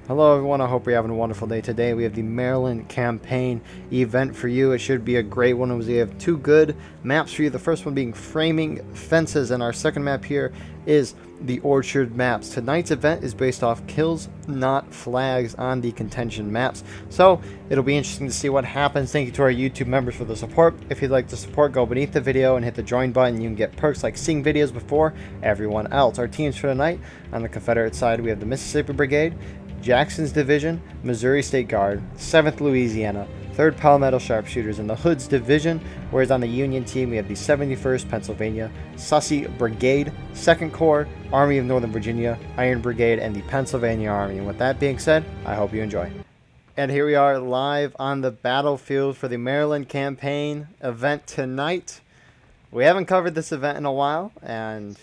Hello everyone, I hope you're having a wonderful day. Today we have the Maryland campaign event for you. It should be a great one. We have two good maps for you. The first one being Framing Fences, and our second map here is the Orchard maps. Tonight's event is based off kills, not flags on the contention maps. So it'll be interesting to see what happens. Thank you to our YouTube members for the support. If you'd like to support, go beneath the video and hit the join button. You can get perks like seeing videos before everyone else. Our teams for tonight, on the Confederate side, we have the Mississippi Brigade, Jackson's Division, Missouri State Guard, 7th Louisiana, 3rd Palmetto Sharpshooters, and the Hood's Division, whereas on the Union team we have the 71st Pennsylvania Sussy Brigade, 2nd Corps, Army of Northern Virginia, Iron Brigade, and the Pennsylvania Army. And with that being said, I hope you enjoy. And here we are live on the battlefield for the Maryland campaign event tonight. We haven't covered this event in a while, and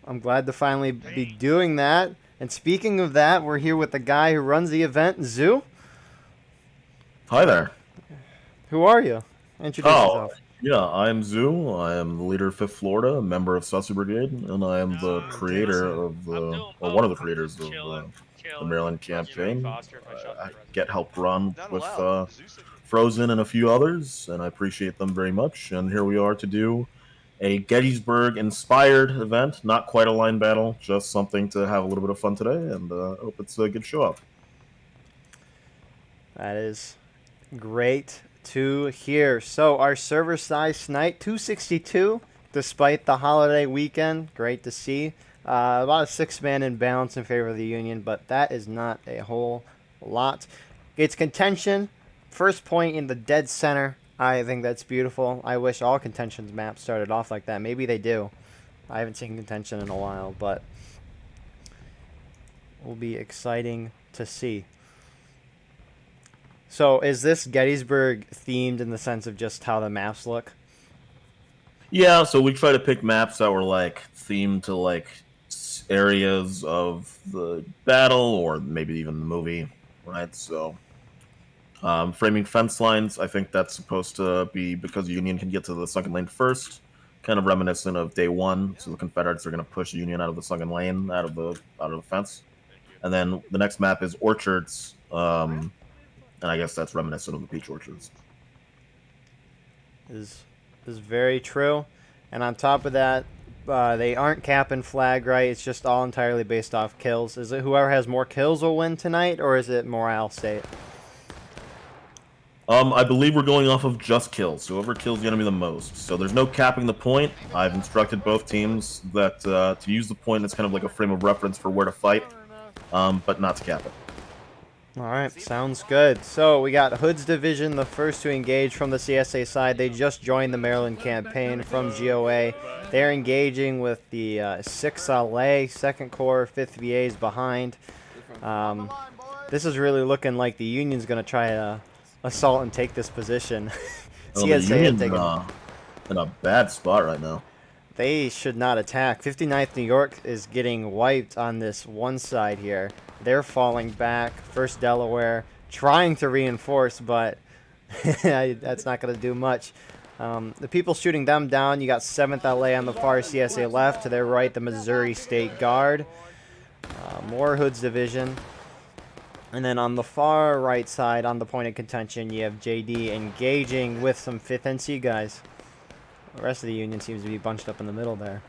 I'm glad to finally be doing that. And speaking of that, we're here with the guy who runs the event, Zoo. Hi there. Who are you? Introduce yourself. Yeah, I am Zoo. I am the leader of 5th Florida, a member of Sussy Brigade, and I am the creator of or one of the creators of the Maryland campaign. I get help run with Frozen and a few others, and I appreciate them very much. And here we are to do a Gettysburg-inspired event. Not quite a line battle, just something to have a little bit of fun today, and I hope it's a good show up. That is great to hear. So our server size tonight, 262, despite the holiday weekend. Great to see. About a 6-man imbalance in favor of the Union, but that is not a whole lot. It's contention. First point in the dead center. I think that's beautiful. I wish all contention's maps started off like that. Maybe they do. I haven't seen contention in a while, but it will be exciting to see. So is this Gettysburg themed in the sense of just how the maps look? Yeah, so we try to pick maps that were like themed to like areas of the battle or maybe even the movie, right? So framing fence lines, I think that's supposed to be because Union can get to the sunken lane first, kind of reminiscent of day one. So the Confederates are going to push Union out of the sunken lane, out of the fence, and then the next map is orchards, and I guess that's reminiscent of the peach orchards. Is very true, and on top of that, they aren't cap and flag, right? It's just all entirely based off kills. Is it whoever has more kills will win tonight, or is it morale state? I believe we're going off of just kills. So whoever kills the enemy the most. So there's no capping the point. I've instructed both teams that to use the point as kind of like a frame of reference for where to fight, but not to cap it. All right, sounds good. So we got Hood's Division, the first to engage from the CSA side. They just joined the Maryland campaign from GOA. They're engaging with the 6th LA, 2nd Corps, 5th VAs behind. This is really looking like the Union's going to try to assault and take this position. Oh, the Union's in a bad spot right now. They should not attack. 59th New York is getting wiped on this one side here. They're falling back. 1st Delaware trying to reinforce, but that's not going to do much. The people shooting them down, you got 7th LA on the far CSA left. To their right, the Missouri State Guard. More Hood's Division. And then on the far right side, on the point of contention, you have JD engaging with some 5th NC guys. The rest of the Union seems to be bunched up in the middle there.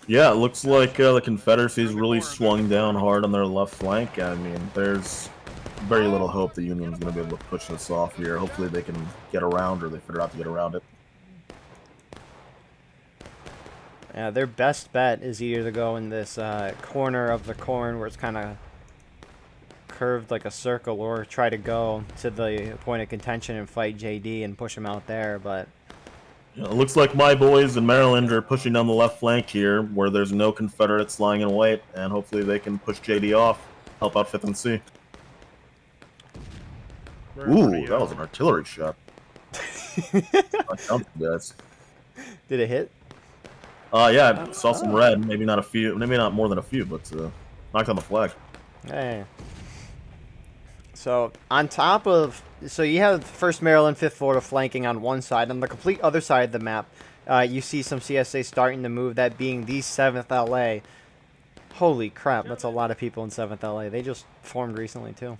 Yeah, it looks like the Confederacy's really swung down hard on their left flank. I mean, there's very little hope the Union's going to be able to push this off here. Hopefully they can get around, or they figure out to get around it. Yeah, their best bet is either to go in this corner of the corn where it's kind of curved like a circle, or try to go to the point of contention and fight JD and push him out there, but yeah, it looks like my boys in Maryland are pushing down the left flank here, where there's no Confederates lying in wait, and hopefully they can push JD off, help out 5th NC. Ooh, that was an artillery shot. Did it hit? Yeah, I saw some red. Maybe not a few, maybe not more than a few, but knocked on the flag. Hey. So on top of, so you have 1st Maryland, 5th Florida flanking on one side. On the complete other side of the map, you see some CSA starting to move, that being the 7th LA. Holy crap, that's a lot of people in 7th LA. They just formed recently, too.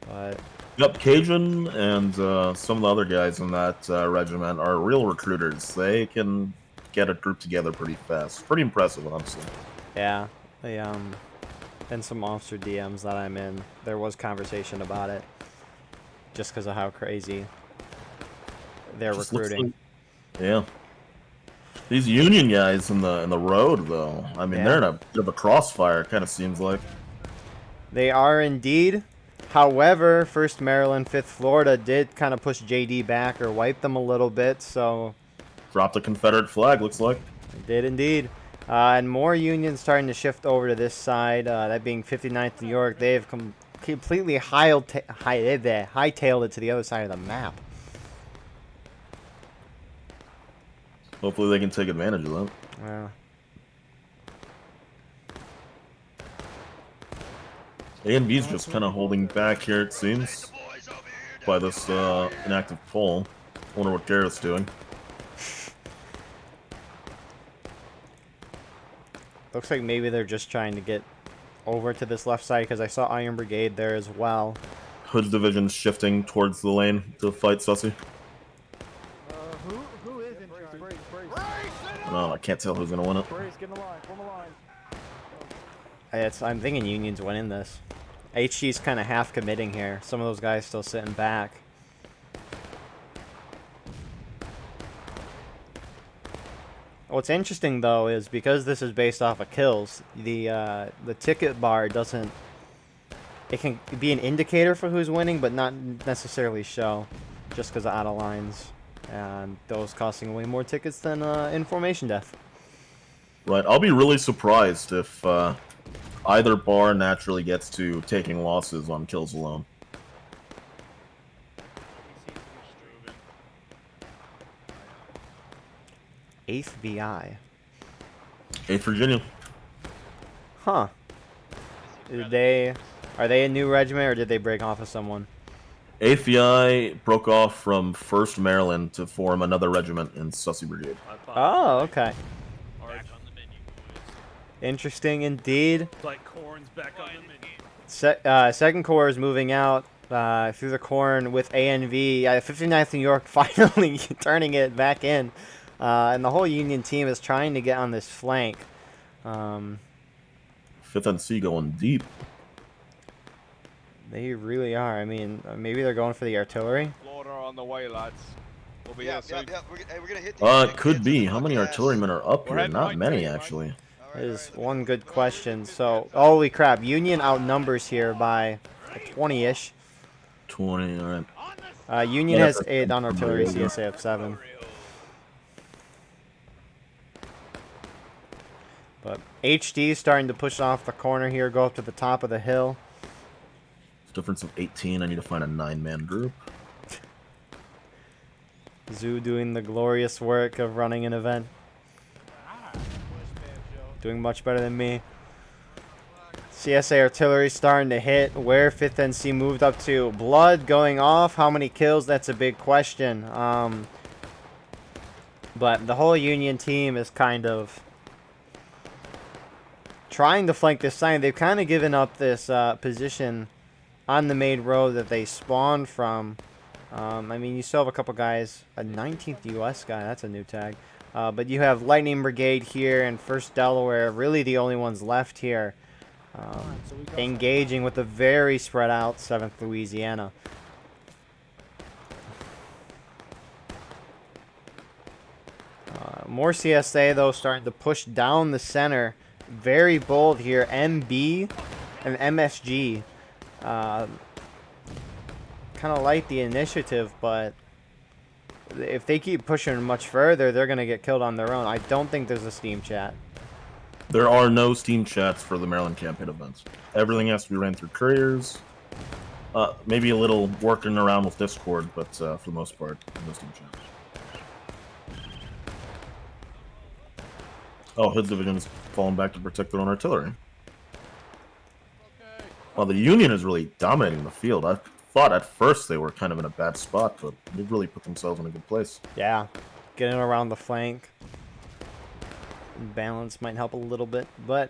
But Yep, Cajun and some of the other guys in that regiment are real recruiters. They can get a group together pretty fast. Pretty impressive, honestly. yeah, they and some officer DMs that I'm in, there was conversation about it, just because of how crazy they're Just looks recruiting. like- yeah. These Union guys in the road, though. I mean, they're in a bit of a crossfire. Kind of seems like. They are indeed. However, 1st Maryland, 5th Florida did kind of push JD back or wipe them a little bit, so Dropped a Confederate flag, looks like. they did indeed. And more Unions starting to shift over to this side, that being 59th New York. They've completely hightailed it to the other side of the map. Hopefully they can take advantage of that. Yeah. A and B's just kind of holding back here, it seems, by this inactive poll. Wonder what Garrett's doing. Looks like maybe they're just trying to get over to this left side, because I saw Iron Brigade there as well. Hood's division shifting towards the lane to fight Sussy. Who is in charge? No, I can't tell who's gonna win it. Brace, get in the line, form a line. I'm thinking Union's winning this. HG's kind of half committing here. Some of those guys still sitting back. What's interesting though is because this is based off of kills, the ticket bar doesn't. It can be an indicator for who's winning, but not necessarily show, just because of out of lines, and those costing way more tickets than information death. Right, I'll be really surprised if either bar naturally gets to taking losses on kills alone. 8th VI. 8th Virginia. Huh. Are they a new regiment, or did they break off of someone? 8th VI broke off from 1st Maryland to form another regiment in Sussy Brigade. Oh, okay. Interesting indeed. Like corn's back on the menu. Second Corps is moving out through the corn with ANV. 59th New York finally turning it back in. And the whole Union team is trying to get on this flank. 5th NC going deep. They really are. I mean, maybe they're going for the artillery. Florida on the way, lads. We'll be here soon. We're gonna hit It could be. How many artillerymen are up here? Not many, actually. That is one good question. So, holy crap. Union outnumbers here by 20-ish. 20, alright. Union has 8 on artillery, CSA of 7. But HD is starting to push off the corner here, go up to the top of the hill. Difference of 18. I need to find a 9-man group. Zoo doing the glorious work of running an event. Doing much better than me. CSA artillery starting to hit. Where 5th NC moved up to. Blood going off. How many kills? That's a big question. But the whole Union team is kind of trying to flank this side. They've kind of given up this position on the main road that they spawned from. I mean, you still have a couple guys. A 19th US guy. That's a new tag. But you have Lightning Brigade here and 1st Delaware. Really the only ones left here. Engaging with a very spread out 7th Louisiana. More CSA, though, starting to push down the center. Very bold here. MB and MSG. Kind of like the initiative, but if they keep pushing much further, they're going to get killed on their own. I don't think there's a Steam chat. There are no Steam chats for the Maryland campaign events. Everything has to be ran through couriers. Maybe a little working around with Discord, but for the most part, no Steam chats. Oh, Hood's division's falling back to protect their own artillery. Well, the Union is really dominating the field. I thought at first they were kind of in a bad spot, but they've really put themselves in a good place. Yeah, getting around the flank. balance might help a little bit. But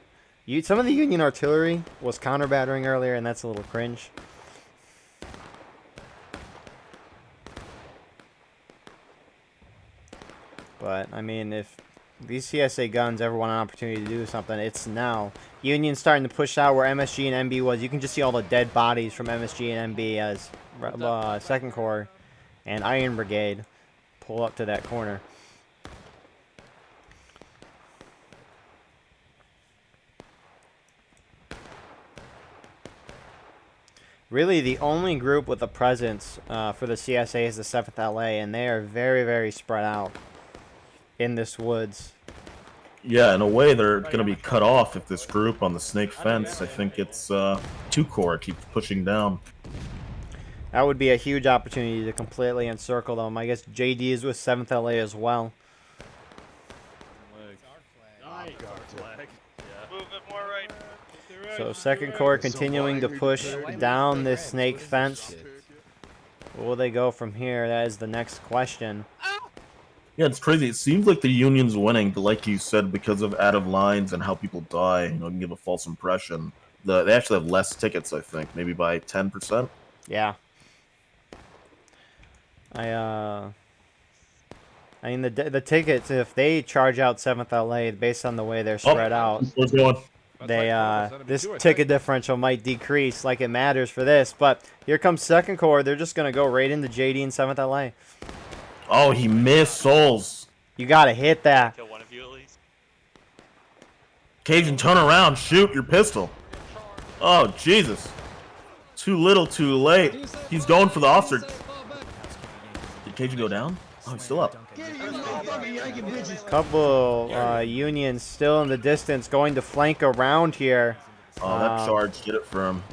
some of the Union artillery was counter battering earlier, and that's a little cringe. But I mean, if these CSA guns ever want an opportunity to do something, it's now. Union's starting to push out where MSG and MB was. You can just see all the dead bodies from MSG and MB as 2nd Corps and Iron Brigade pull up to that corner. Really, the only group with a presence for the CSA is the 7th LA, and they are very, very spread out in this woods. Yeah, in a way, they're going to be cut off if this group on the snake fence, I think it's 2 Corps, keeps pushing down. That would be a huge opportunity to completely encircle them. I guess JD is with 7th LA as well. So 2nd Corps continuing to push down this snake fence. Where will they go from here? That is the next question. Yeah, it's crazy. It seems like the Union's winning, but like you said, because of out of lines and how people die, you know, can give a false impression. They actually have less tickets, I think, maybe by 10%. Yeah. I mean, the tickets, if they charge out 7th LA based on the way they're spread out, where's going? This ticket differential might decrease like it matters for this. But here comes 2nd Corps. They're just going to go right into JD and 7th LA. Oh, he missed souls. You got to hit that. Kill one of you at least. Cajun, turn around. Shoot your pistol. Oh, Jesus. Too little, too late. He's going for the officer. Did Cajun go down? Oh, he's still up. Couple Unions still in the distance going to flank around here. Oh, that charge did it for him.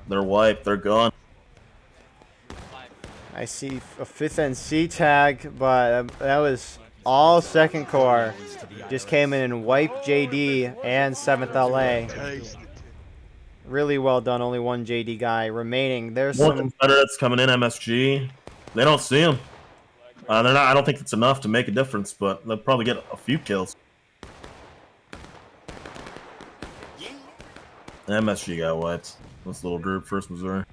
They're wiped. They're gone. I see a 5th NC tag, but that was all 2nd Corps. Just came in and wiped JD and 7th LA. Really well done. Only one JD guy remaining. There's More some Confederates coming in. MSG. They don't see him. They're not. I don't think it's enough to make a difference, but they'll probably get a few kills. MSG got wiped. This little group, First Missouri.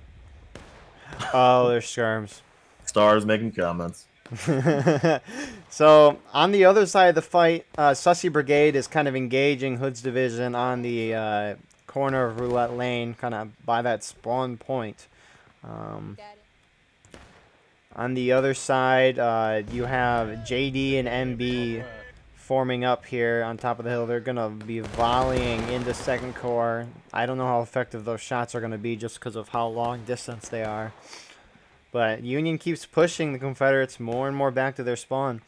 Oh, there's skirms. Stars making comments. So on the other side of the fight, Sussy Brigade is kind of engaging Hood's division on the corner of Roulette Lane, kind of by that spawn point. On the other side, you have JD and MB forming up here on top of the hill. They're going to be volleying into 2nd Corps. I don't know how effective those shots are going to be just because of how long distance they are. But Union keeps pushing the Confederates more and more back to their spawn.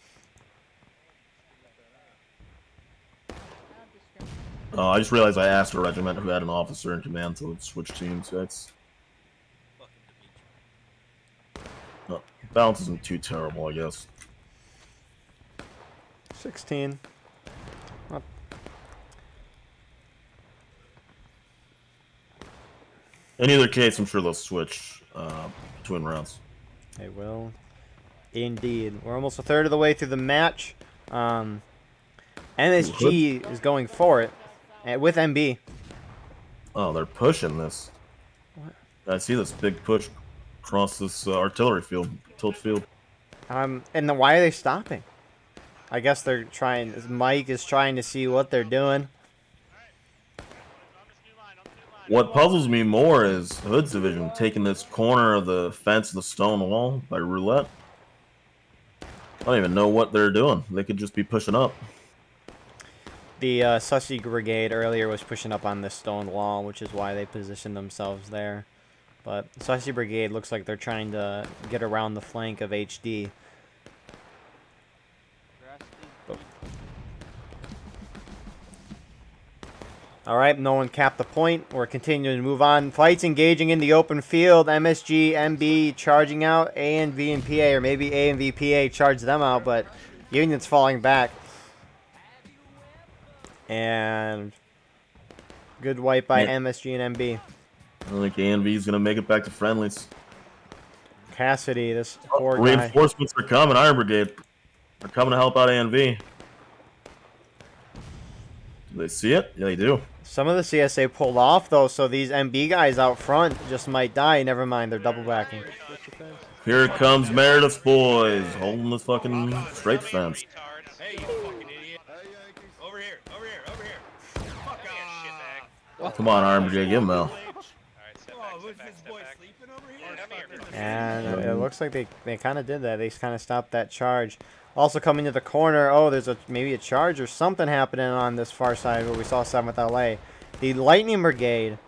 Oh, I just realized I asked a regiment who had an officer in command to switch teams. That's balance isn't too terrible, I guess. 16. Up. In either case, I'm sure they'll switch between rounds. They will. Indeed. We're almost a third of the way through the match. MSG is going for it with MB. Oh, they're pushing this. What? I see this big push across this artillery field, tilt field. And then why are they stopping? I guess they're trying. Mike is trying to see what they're doing. What puzzles me more is Hood's division taking this corner of the fence of the stone wall by Roulette. I don't even know what they're doing. They could just be pushing up. The Sussy Brigade earlier was pushing up on this stone wall, which is why they positioned themselves there. But Sussy Brigade looks like they're trying to get around the flank of HD. All right, no one capped the point. We're continuing to move on. Fights engaging in the open field. MSG, MB charging out. A and V and PA, or maybe A and VPA charge them out, but Union's falling back. And good wipe by MSG and MB. I don't think A&V is going to make it back to friendlies. Cassidy, this poor guy. Reinforcements are coming. Iron Brigade are coming to help out A&V. They see it? Yeah, they do. Some of the CSA pulled off, though, so these MB guys out front just might die. Never mind, they're double backing. Here comes Meredith's boys, holding this fucking straight fence. Hey, you fucking idiot. Over here, over here, over here. Fuck off. Come on, RMJ, give him L. And it looks like they kind of did that. They kind of stopped that charge. Also coming to the corner, oh, there's maybe a charge or something happening on this far side where we saw 7th LA. The Lightning Brigade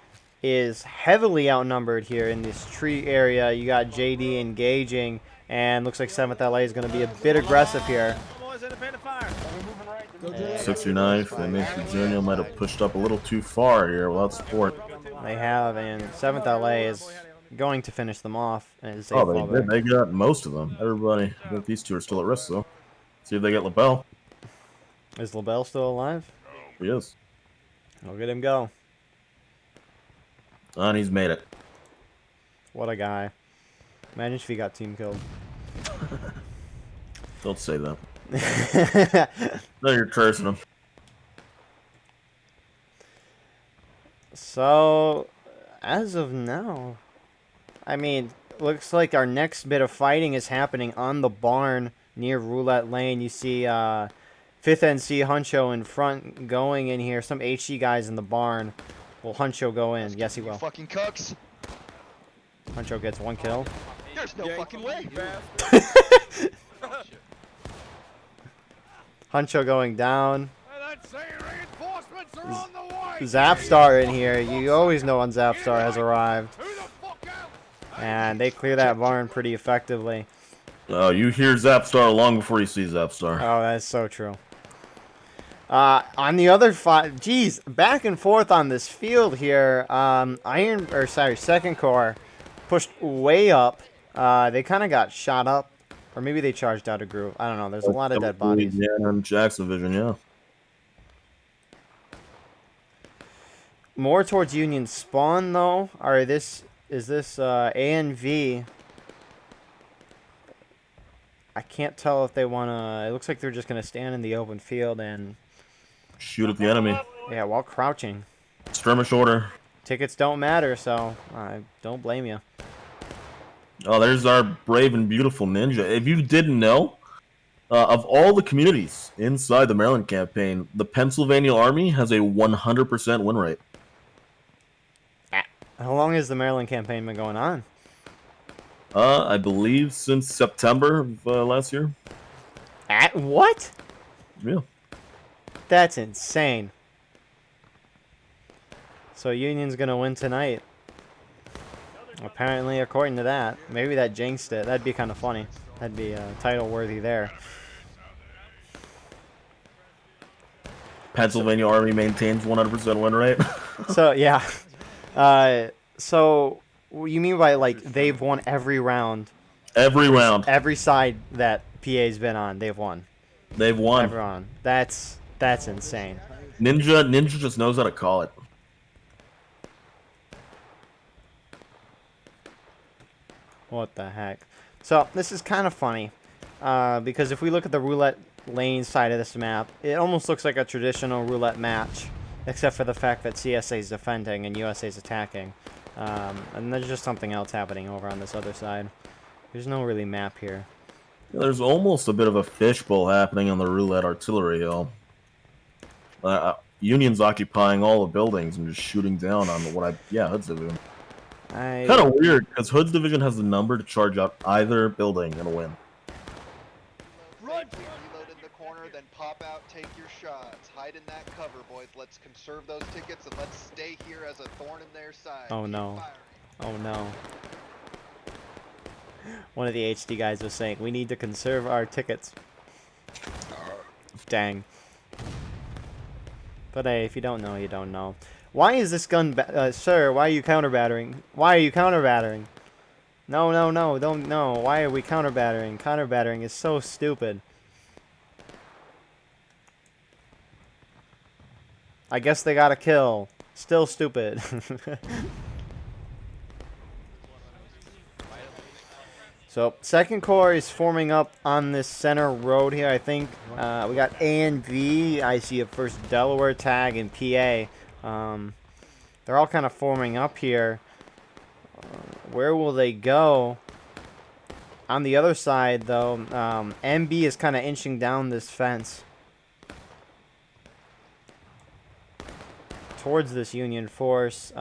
is heavily outnumbered here in this tree area. You got JD engaging, and looks like 7th LA is going to be a bit aggressive here. 69th and Mace Virginia might have pushed up a little too far here without support. They have, and 7th LA is going to finish them off. As Oh, they did. They got most of them. Everybody. I think these two are still at risk, though. See if they get LaBelle. Is LaBelle still alive? He is. Look at him go. And he's made it. What a guy. Imagine if he got team killed. Don't say that. No, you're cursing him. So, as of now, I mean, looks like our next bit of fighting is happening on the barn near Roulette Lane. You see 5th NC Huncho in front going in here. Some HG guys in the barn. Will Huncho go in? Yes, he will. Fucking cucks. Huncho gets 1 kill. There's no fucking way. Huncho going down. Zapstar in here. You always know when Zapstar has arrived. And they clear that barn pretty effectively. Oh, you hear Zapstar long before you see Zapstar. Oh, that's so true. On the other five, geez, back and forth on this field here. Second Corps pushed way up. They kind of got shot up, or maybe they charged out of group. I don't know. There's a lot of dead bodies. Yeah, and Jackson Division, yeah. More towards Union spawn though. Is this A and V? I can't tell if they wanna. It looks like they're just gonna stand in the open field and shoot at the enemy. Yeah, while crouching. Skirmish order. Tickets don't matter, so I don't blame you. Oh, there's our brave and beautiful ninja. If you didn't know, of all the communities inside the Maryland campaign, the Pennsylvania Army has a 100% win rate. How long has the Maryland campaign been going on? I believe since September of last year. At what? Yeah. That's insane. So Union's gonna win tonight. Apparently, according to that. Maybe that jinxed it. That'd be kind of funny. That'd be title worthy there. Pennsylvania Army maintains 100% win rate. So yeah. So you mean by like they've won every round? Every round. Every side that PA's been on, they've won. They've won. Everyone. That's insane. Ninja just knows how to call it. What the heck? So this is kind of funny, because if we look at the roulette lane side of this map, it almost looks like a traditional roulette match, except for the fact that CSA is defending and USA is attacking. And there's just something else happening over on this other side. There's no really map here. There's almost a bit of a fishbowl happening on the roulette artillery hill. Union's occupying all the buildings and just shooting down on Hood's division. Kind of weird, because Hood's division has the number to charge out either building and win. Reload in the corner, then pop out, take your shots. Hide in that cover, boys. Let's conserve those tickets and let's stay here as a thorn in their side. Oh no. Oh no. One of the HD guys was saying, we need to conserve our tickets. Dang. But hey, if you don't know, you don't know. Why is this gun, sir, why are you counter-battering? Why are you counter-battering? No, no, no, don't, no. Why are we counter-battering? Counter-battering is so stupid. I guess they got a kill. Still stupid. So, Second Corps is forming up on this center road here, I think. We got A and V. I see a first Delaware tag and PA. They're all kind of forming up here. Where will they go? On the other side, though, MB is kind of inching down this fence towards this Union force.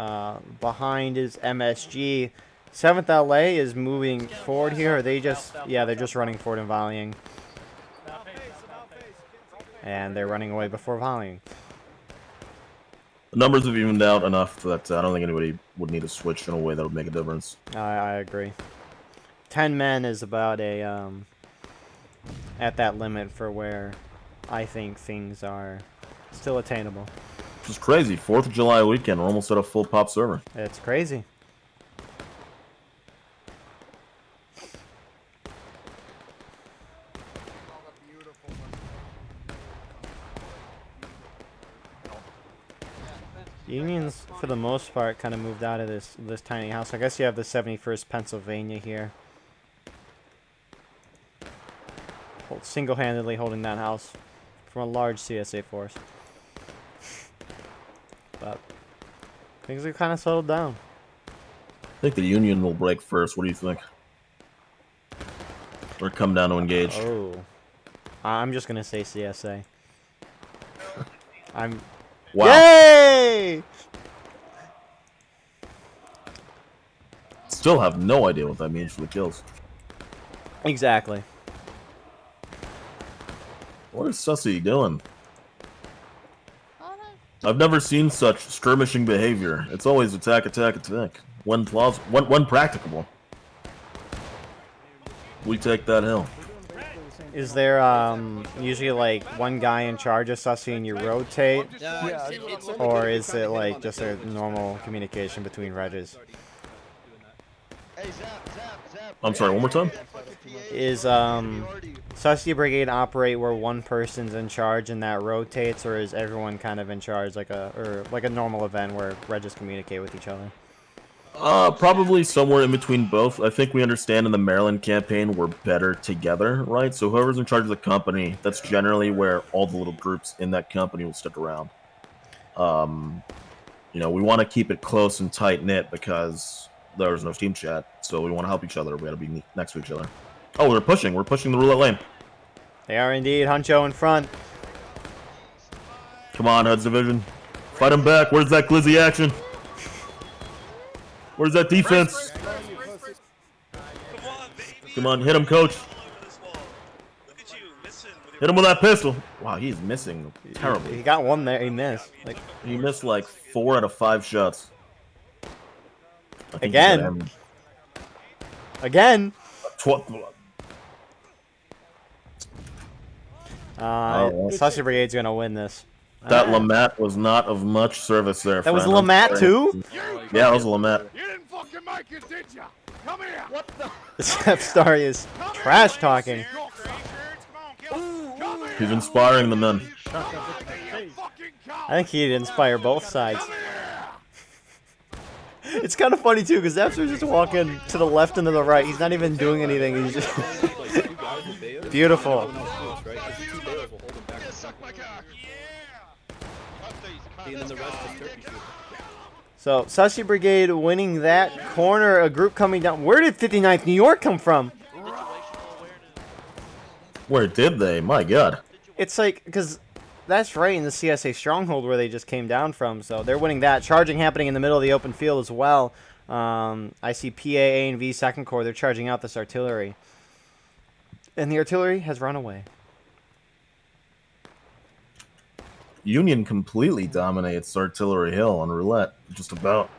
Behind is MSG. 7th LA is moving forward here. Are they just... Yeah, they're just running forward and volleying. And they're running away before volleying. The numbers have evened out enough that I don't think anybody would need to switch in a way that would make a difference. I agree. 10 men is about a... at that limit for where I think things are still attainable. It's crazy. 4th of July weekend. We're almost at a full pop server. It's crazy. Unions, for the most part, kind of moved out of this tiny house. I guess you have the 71st Pennsylvania here. Single-handedly holding that house from a large CSA force. But things have kind of settled down. I think the Union will break first. What do you think? Or come down to engage? Oh. I'm just going to say CSA. I'm... Wow. Yay! Still have no idea what that means for the kills. Exactly. What is Sussy doing? I've never seen such skirmishing behavior. It's always attack, attack, attack. When plausible, when practicable. We take that hill. Is there usually like one guy in charge of Sussy and you rotate? Or is it like just a normal communication between Regis? I'm sorry, one more time? Is Sussy Brigade operate where one person's in charge and that rotates, or is everyone kind of in charge like a normal event where Regis communicate with each other? Probably somewhere in between both. I think we understand in the Maryland campaign we're better together, right? So whoever's in charge of the company, that's generally where all the little groups in that company will stick around. You know, we want to keep it close and tight-knit because there's no team chat, so we want to help each other. We got to be next to each other. Oh, we're pushing the roulette lane. They are indeed. Huncho in front. Come on, Huds Division. Fight him back. Where's that glizzy action? Where's that defense? Come on, hit him, coach. Hit him with that pistol. Wow, he's missing terribly. He got one there. He missed. Like he missed like 4 out of 5 shots. Again. Again. Sussy Brigade's gonna win this. That Lamat was not of much service there. That was Lamat too? Yeah, that was a Lamat. You didn't fucking make it, did ya? Come here. What the? This story is trash talking. He's inspiring the men. I think he'd inspire both sides. It's kind of funny too, because Zepster's just walking to the left and to the right. He's not even doing anything. He's just beautiful. So, Sussy Brigade winning that corner, a group coming down. Where did 59th New York come from? Where did they? My God. It's like, because that's right in the CSA stronghold where they just came down from. So, they're winning that. Charging happening in the middle of the open field as well. I see PA, A, and V 2nd Corps. They're charging out this artillery. And the artillery has run away. Union completely dominates Artillery Hill on roulette, just about.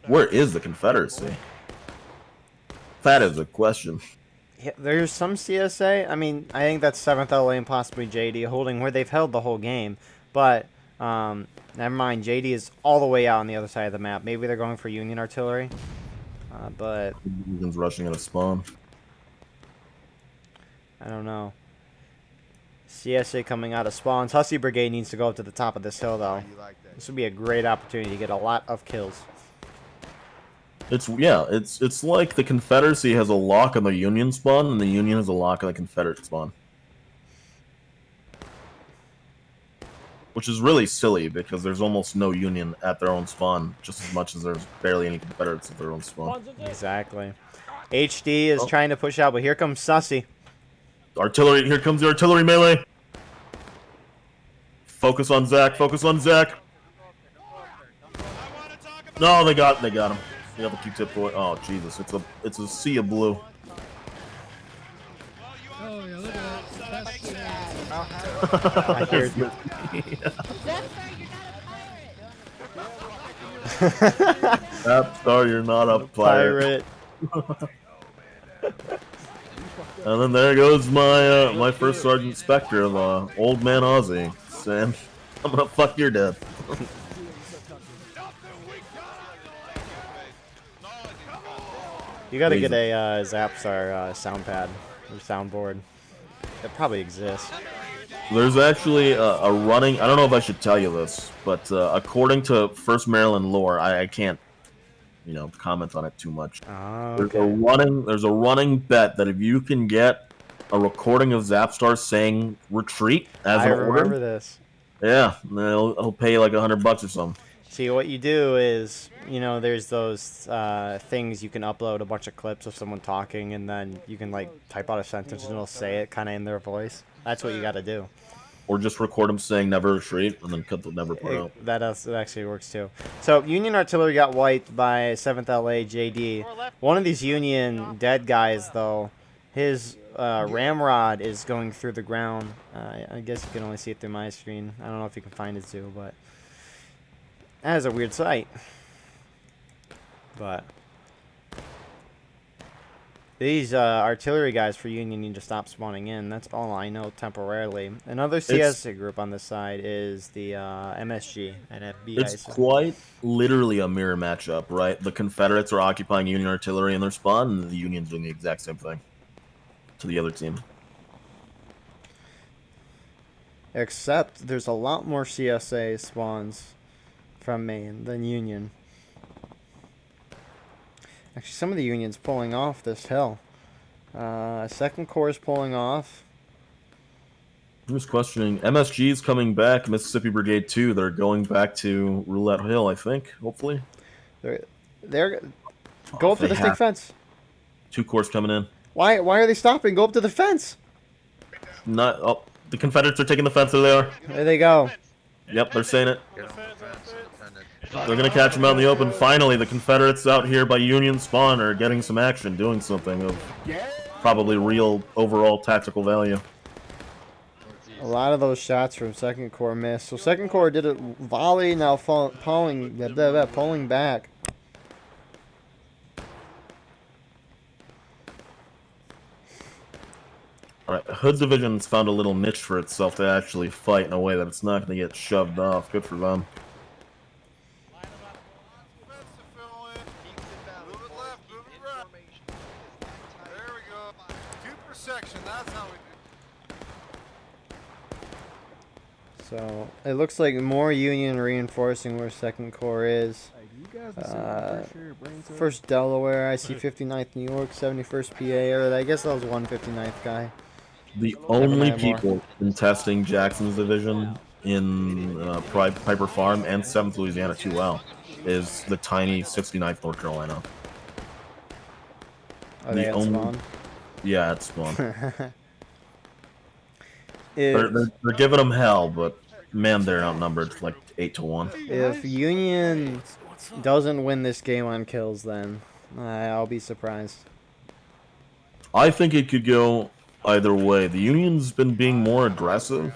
Where is the Confederacy? That is a question. Yeah, there's some CSA. I mean, I think that's 7th LA and possibly JD holding where they've held the whole game. But, never mind. JD is all the way out on the other side of the map. Maybe they're going for Union artillery. But Union's rushing at a spawn. I don't know. CSA coming out of spawns. Hussey Brigade needs to go up to the top of this hill, though. This would be a great opportunity to get a lot of kills. It's like the Confederacy has a lock on the Union spawn, and the Union has a lock on the Confederate spawn. Which is really silly, because there's almost no Union at their own spawn, just as much as there's barely any Confederates at their own spawn. Exactly. HD is trying to push out, but here comes Sussy. Artillery, here comes the artillery melee! Focus on Zach, focus on Zach! No, they got him. They got the Q-tip boy. Oh, Jesus, it's a sea of blue. Oh, yeah, look at I hear you. Star, you're not a pirate. And then there goes my my first Sergeant Spectre, the old man Aussie, saying, "I'm gonna fuck your dad." You gotta get a Zapstar sound pad or soundboard. It probably exists. There's actually a running. I don't know if I should tell you this, but according to First Maryland lore, I can't, comment on it too much. Oh, okay. There's a running bet that if you can get a recording of Zapstar saying "retreat" as an order, I remember this. Yeah, he'll pay you like $100 or something. See, what you do is, there's those things you can upload a bunch of clips of someone talking, and then you can like type out a sentence and it'll say it kind of in their voice. That's what you got to do. Or just record them saying "never retreat" and then cut the "never" part out. That actually works too. So Union artillery got wiped by 7th LA JD. One of these Union dead guys, though, his ramrod is going through the ground. I guess you can only see it through my screen. I don't know if you can find it too, but that is a weird sight. But these artillery guys for Union need to stop spawning in. That's all I know temporarily. Another CSA group on this side is the MSG and FBI. It's quite literally a mirror matchup, right? The Confederates are occupying Union artillery in their spawn, and the Union's doing the exact same thing to the other team. Except there's a lot more CSA spawns from Maine than Union. Actually, some of the Union's pulling off this hill. 2nd Corps is pulling off. I'm just questioning. MSG's coming back. Mississippi Brigade 2. They're going back to Roulette Hill, I think. Hopefully. They're go up to the stick fence. 2 Corps coming in. Why are they stopping? Go up to the fence. The Confederates are taking the fence. There they are. There they go. Yep, they're saying it. They're going to catch them out in the open. Finally, the Confederates out here by Union spawn are getting some action, doing something of probably real overall tactical value. A lot of those shots from 2nd Corps missed. So 2nd Corps did a volley, now pulling back. Alright, Hood's division's found a little niche for itself to actually fight in a way that it's not going to get shoved off. Good for them. So it looks like more Union reinforcing where 2nd Corps is. 1st Delaware, I see 59th New York, 71st PA, or I guess that was 159th guy. The only people contesting Jackson's division in Piper Farm and 7th Louisiana 2L is the tiny 69th North Carolina. Are they at spawn? Yeah, at spawn. They're giving them hell, but man, they're outnumbered like 8-1. If Union doesn't win this game on kills, then I'll be surprised. I think it could go either way. The Union's been being more aggressive,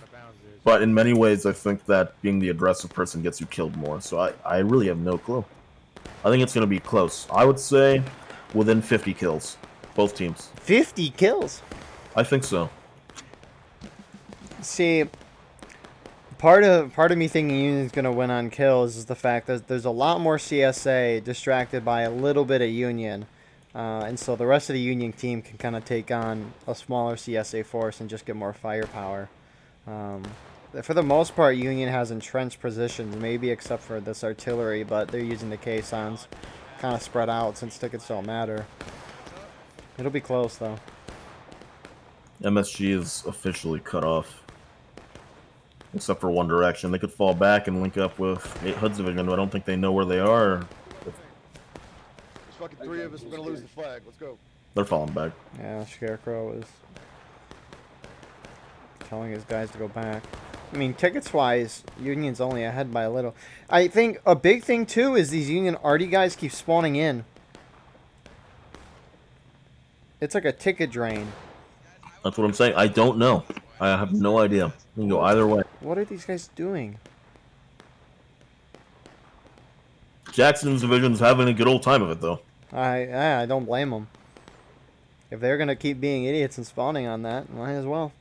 but in many ways I think that being the aggressive person gets you killed more, so I really have no clue. I think it's going to be close. I would say within 50 kills, both teams. 50 kills? I think so. See, part of me thinking Union's going to win on kills is the fact that there's a lot more CSA distracted by a little bit of Union. And so the rest of the Union team can kind of take on a smaller CSA force and just get more firepower. For the most part, Union has entrenched positions, maybe except for this artillery, but they're using the caissons. kind of spread out since tickets don't matter. It'll be close though. MSG is officially cut off. Except for One Direction. They could fall back and link up with 8 Hoods Division, but I don't think they know where they are. There's fucking 3 of us. We're gonna lose the flag. Let's go. They're falling back. Yeah, Scarecrow is telling his guys to go back. I mean, tickets-wise, Union's only ahead by a little. I think a big thing, too, is these Union Arty guys keep spawning in. It's like a ticket drain. That's what I'm saying. I don't know. I have no idea. It can go either way. What are these guys doing? Jackson's division's having a good old time of it, though. I don't blame them. If they're going to keep being idiots and spawning on that, might as well.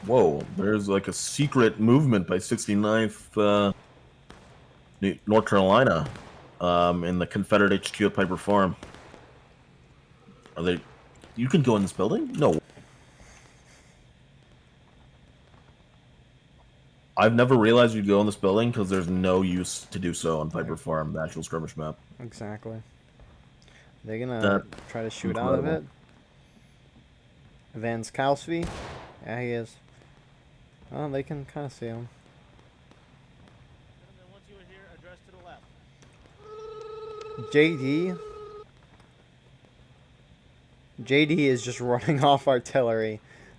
Whoa, there's like a secret movement by 69th North Carolina in the Confederate HQ at Piper Farm. Are they... You can go in this building? No. I've never realized you'd go in this building because there's no use to do so on Piper Farm, the actual skirmish map. Exactly. They're going to try to shoot out of it. Van Skalsby? Yeah, he is. Oh, they can kind of see him. Once you are here, address to the left. JD? JD is just running off artillery,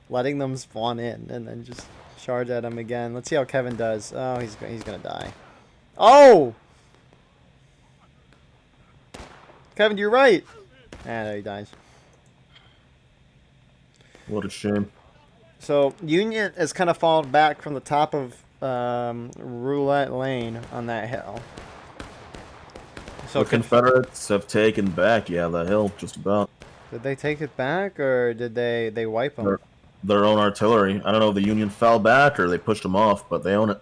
letting them spawn in, and then just charge at him again. Let's see how Kevin does. Oh, he's gonna die. Oh! Kevin, you're right! Ah, there he dies. What a shame. So, Union has kind of fallen back from the top of Roulette Lane on that hill. So the Confederates have taken back, yeah, that hill, just about. Did they take it back, or did they wipe them? Their own artillery. I don't know if the Union fell back or they pushed them off, but they own it.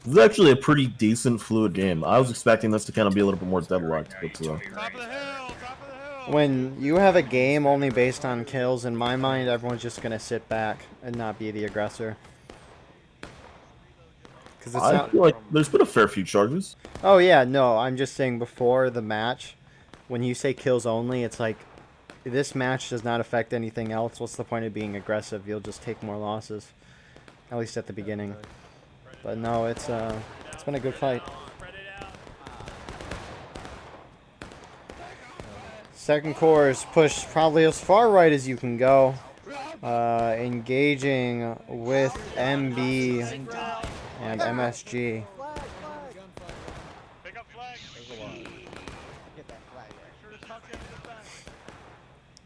This is actually a pretty decent, fluid game. I was expecting this to kind of be a little bit more deadlocked, but Top of the hill! Top of the hill! When you have a game only based on kills, in my mind, everyone's just going to sit back and not be the aggressor. Cause it's I feel like there's been a fair few charges. Oh, yeah, no, I'm just saying before the match, when you say kills only, it's like, this match does not affect anything else. What's the point of being aggressive? You'll just take more losses. At least at the beginning. But no, it's been a good fight. Second Corps is pushed probably as far right as you can go. Engaging with MB and MSG. Pick up flag!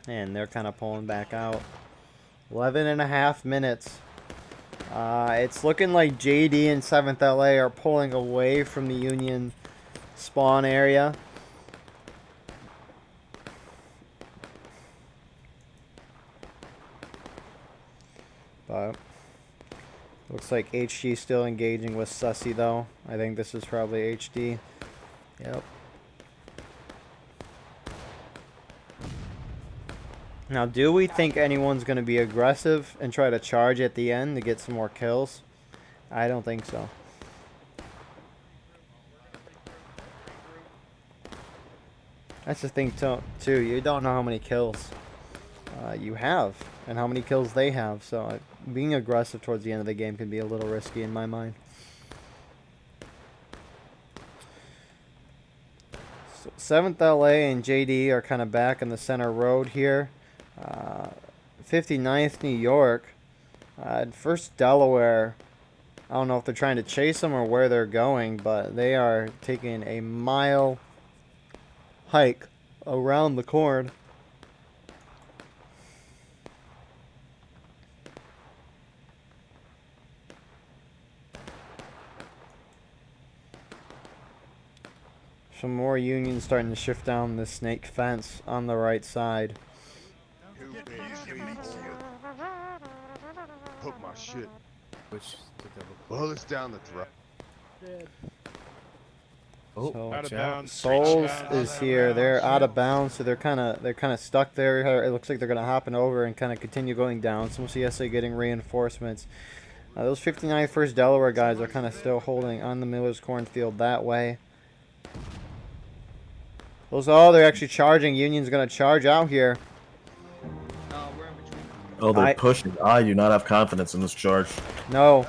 And they're kind of pulling back out. 11.5 minutes. It's looking like JD and 7th LA are pulling away from the Union spawn area. But looks like HG still engaging with Sussy though. I think this is probably HD. Yep. Now, do we think anyone's going to be aggressive and try to charge at the end to get some more kills? I don't think so. That's the thing, too. You don't know how many kills you have and how many kills they have. So being aggressive towards the end of the game can be a little risky in my mind. So 7th LA and JD are kind of back in the center road here. 59th New York, first Delaware. I don't know if they're trying to chase them or where they're going, but they are taking a mile hike around the corn. Some more Unions starting to shift down the snake fence on the right side. Hook my shit. Well, it's down the throat. So Out of bounds. Souls is here. They're out of bounds, so they're kind of stuck there. It looks like they're gonna hop over and kind of continue going down. Some CSA getting reinforcements. Those 59th First Delaware guys are kind of still holding on the Miller's Cornfield that way. Oh, they're actually charging. Union's going to charge out here. We're in between. Oh, they're pushing. I do not have confidence in this charge. No.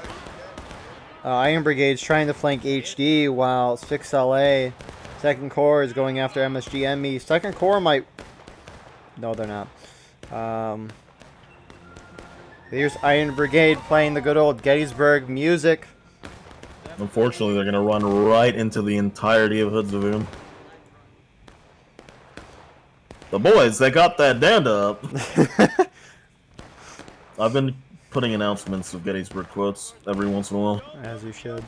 Iron Brigade's trying to flank HD while 6LA, 2nd Corps, is going after MSG ME. 2nd Corps might... No, they're not. Here's Iron Brigade playing the good old Gettysburg music. Unfortunately, they're going to run right into the entirety of Hoods of Doom. The boys, they got that danda up. I've been putting announcements of Gettysburg quotes every once in a while. As you should.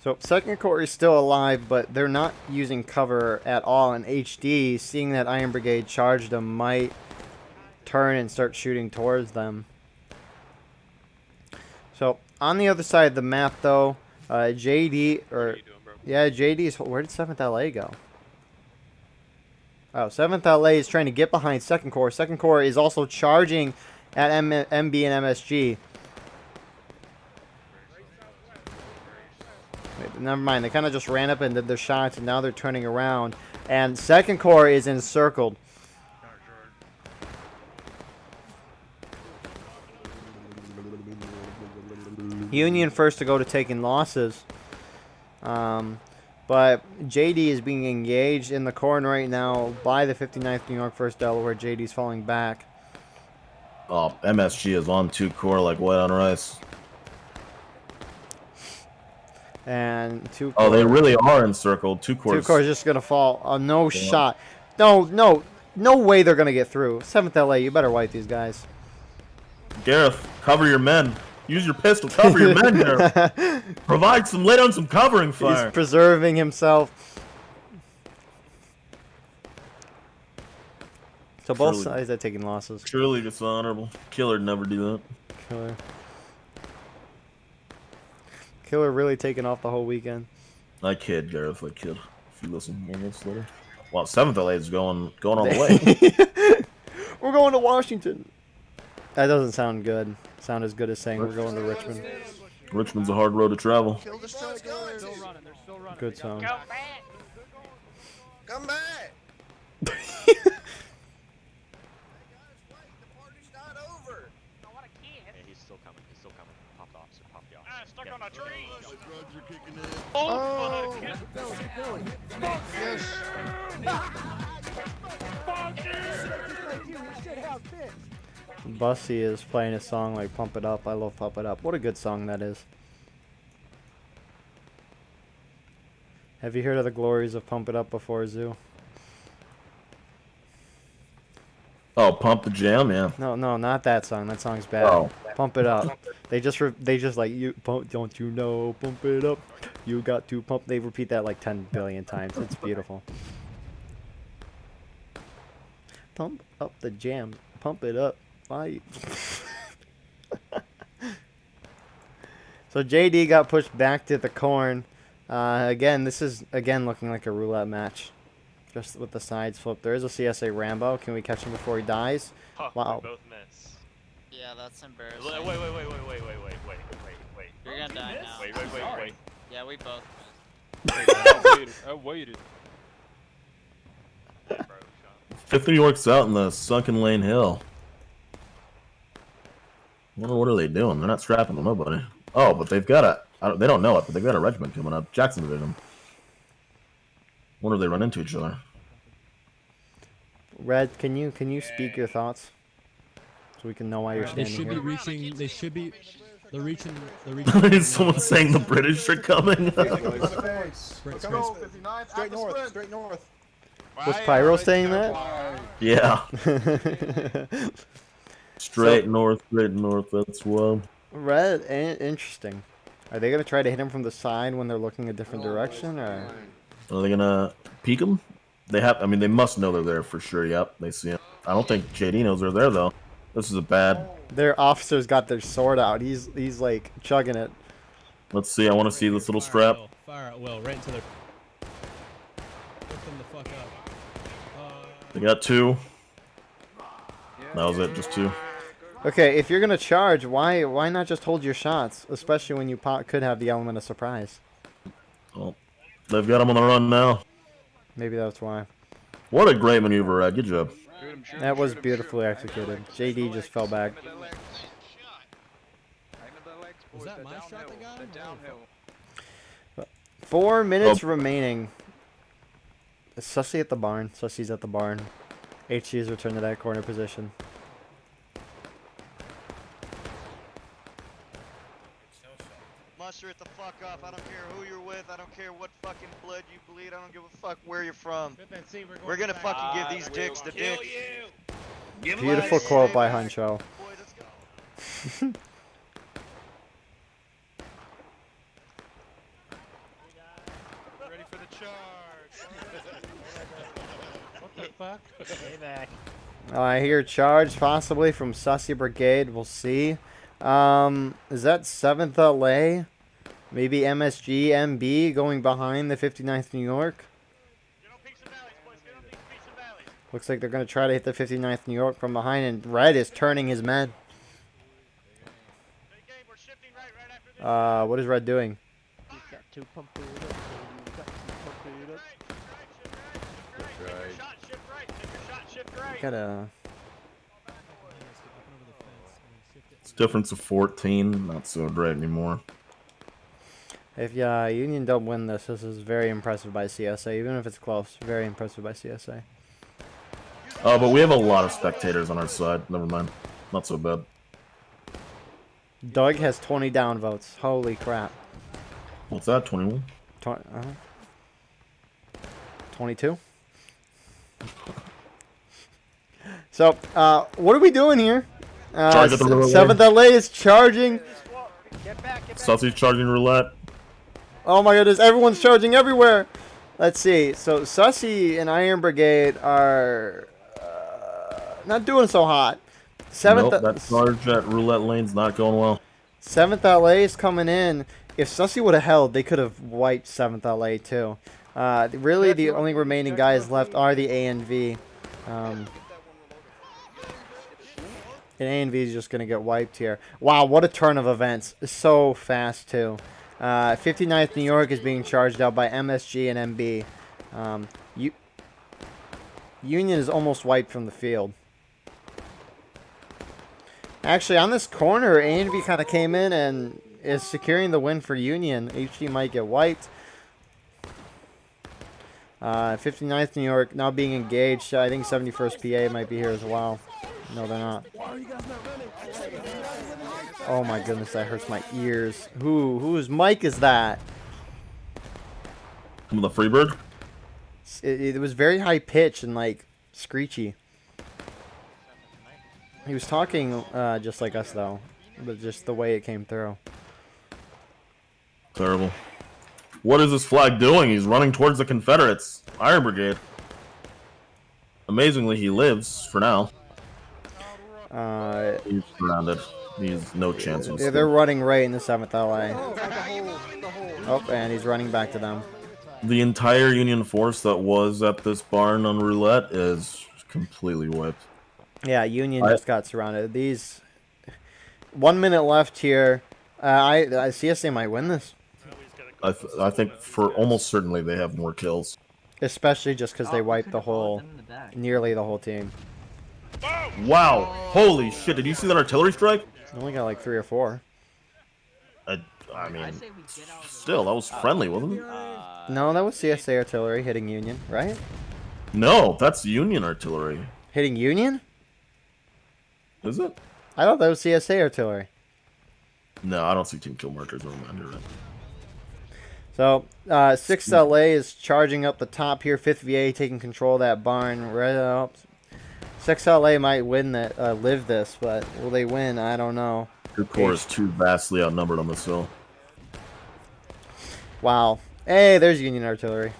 So, 2nd Corps is still alive, but they're not using cover at all. And HD, seeing that Iron Brigade charged them, might turn and start shooting towards them. So, on the other side of the map, though, JD, or... Yeah, JD's... Where did 7th LA go? Oh, 7th LA is trying to get behind 2nd Corps. 2nd Corps is also charging at MB and MSG. Wait, never mind. They kind of just ran up and did their shots, and now they're turning around. And 2nd Corps is encircled. Union first to go to taking losses. But JD is being engaged in the corn right now by the 59th New York 1st Delaware. JD's falling back. Oh, MSG is on 2 Corps like white on rice. And 2 Corps. Oh, they really are encircled. 2 Corps. 2 Corps is just going to fall. Oh, no shot. No way they're going to get through. 7th LA, you better wipe these guys. Gareth, cover your men. Use your pistol. Cover your men, Gareth. Lay down some covering fire. He's preserving himself. So both sides are taking losses. Truly dishonorable. Killer'd never do that. Killer really taking off the whole weekend. I kid, Gareth. I kid. If you listen on this later. Well, 7th LA is going on the way. We're going to Washington. That doesn't sound good. Sound as good as saying we're going to Richmond. Richmond's a hard road to travel. Good sound. Come back. Come back. He's still coming. He's still coming. Popped off. So popped off. Ah, stuck on a tree. The drugs are kicking in. Oh, Bussy is playing a song like Pump It Up. I love Pump It Up. What a good song that is. Have you heard of the glories of Pump It Up before, Zoo? Oh, Pump the Jam, yeah. No, not that song. That song's bad. Oh. Pump It Up. They just like, you pump, don't you know, pump it up. You got to pump. They repeat that like 10 billion times. It's beautiful. Pump up the jam. Pump it up. Why? So JD got pushed back to the corn. Again, this is looking like a roulette match. Just with the sides flipped. There is a CSA Rambo. Can we catch him before he dies? Huh, Wow. we both miss. Yeah, that's embarrassing. Wait. You're gonna die now. Wait. Yeah, we both I waited. 5th New York's out in the Sunken Lane Hill. What are they doing? They're not strapping to nobody. Oh, but they've got they don't know it, but they've got a regiment coming up. Jackson Division. Wonder if they run into each other. Red, can you speak your thoughts? So we can know why you're They standing should here. be reaching. They should be. They're reaching. Is someone saying the British are coming? Sprint. Straight north. Was Pyro saying that? Yeah. Straight north. That's wild. Red, interesting. Are they gonna try to hit him from the side when they're looking a different direction, or? Are they gonna peek them? They have. I mean, they must know they're there for sure. Yep, they see him. I don't think JD knows they're there though. This is a bad. Their officer's got their sword out. He's like chugging it. Let's see. I want to see this little strap. Fire at will, right into their. Lift them the fuck up. They got 2. That was it, just 2. Okay, if you're gonna charge, why not just hold your shots, especially when you could have the element of surprise. Well, they've got him on the run now. Maybe that's why. What a great maneuver, Ed. Good job. That was beautifully executed. JD just fell back. Was that my shot that got him? 4 minutes remaining. Sussy at the barn. Sussy's at the barn. HG's returned to that corner position. Muster it the fuck off. I don't care who you're with. I don't care what fucking blood you bleed. I don't give a fuck where you're from. We're gonna fucking give these dicks the dick. Beautiful quote by Huncho. Boys, let's go. Ready for the charge. What the fuck? Stay back. I hear charge possibly from Sussy Brigade. We'll see. Is that 7th LA? Maybe MSG MB going behind the 59th New York. Looks like they're going to try to hit the 59th New York from behind, and Red is turning his med. What is Red doing? You got to pump it up, baby. You got to pump it up. Gotta. It's a difference of 14. Not so great anymore. If Union don't win this, this is very impressive by CSA. Even if it's close, very impressive by CSA. But we have a lot of spectators on our side. Never mind. Not so bad. Doug has 20 downvotes. Holy crap. What's that, 21? 22? So, what are we doing here? Charge at the roulette 7th LA is charging. Get back, get back. Sussy's charging roulette. Oh my goodness, everyone's charging everywhere. Let's see. So, Sussy and Iron Brigade are not doing so hot. 7th, Nope, that charge at roulette lane's not going well. 7th LA is coming in. If Sussy would have held, they could have wiped 7th LA too. Really, the only remaining guys left are the A and V. And A and V is just going to get wiped here. Wow, what a turn of events. So fast, too. 59th New York is being charged out by MSG and MB. Union is almost wiped from the field. Actually, on this corner, A and V kind of came in and is securing the win for Union. HG might get wiped. 59th New York now being engaged. I think 71st PA might be here as well. No, they're not. Oh my goodness, that hurts my ears. Whose mic is that? From the Freebird? It was very high pitched and like screechy. He was talking just like us though, but just the way it came through. Terrible. What is this flag doing? He's running towards the Confederates. Iron Brigade. Amazingly, he lives for now. He's surrounded. He's no chance of Yeah, they're running right in the 7th LA. Oh, and he's running back to them. The entire Union force that was at this barn on roulette is completely wiped. Yeah, Union just got surrounded. 1 minute left here. I CSA might win this. I think for almost certainly they have more kills. Especially just because they wiped nearly the whole team. Wow! Holy shit! Did you see that artillery strike? They only got like 3 or 4. I mean, still, that was friendly, wasn't it? No, that was CSA artillery hitting Union, right? No, that's Union artillery. Hitting Union? Is it? I thought that was CSA artillery. No, I don't see team kill markers. Never mind, you're right. So, 6th LA is charging up the top here. 5th VA taking control of that barn. Right up. 6th LA might win that, live this, but will they win? I don't know. Your corps is too vastly outnumbered on this hill. Wow. Hey, there's Union artillery.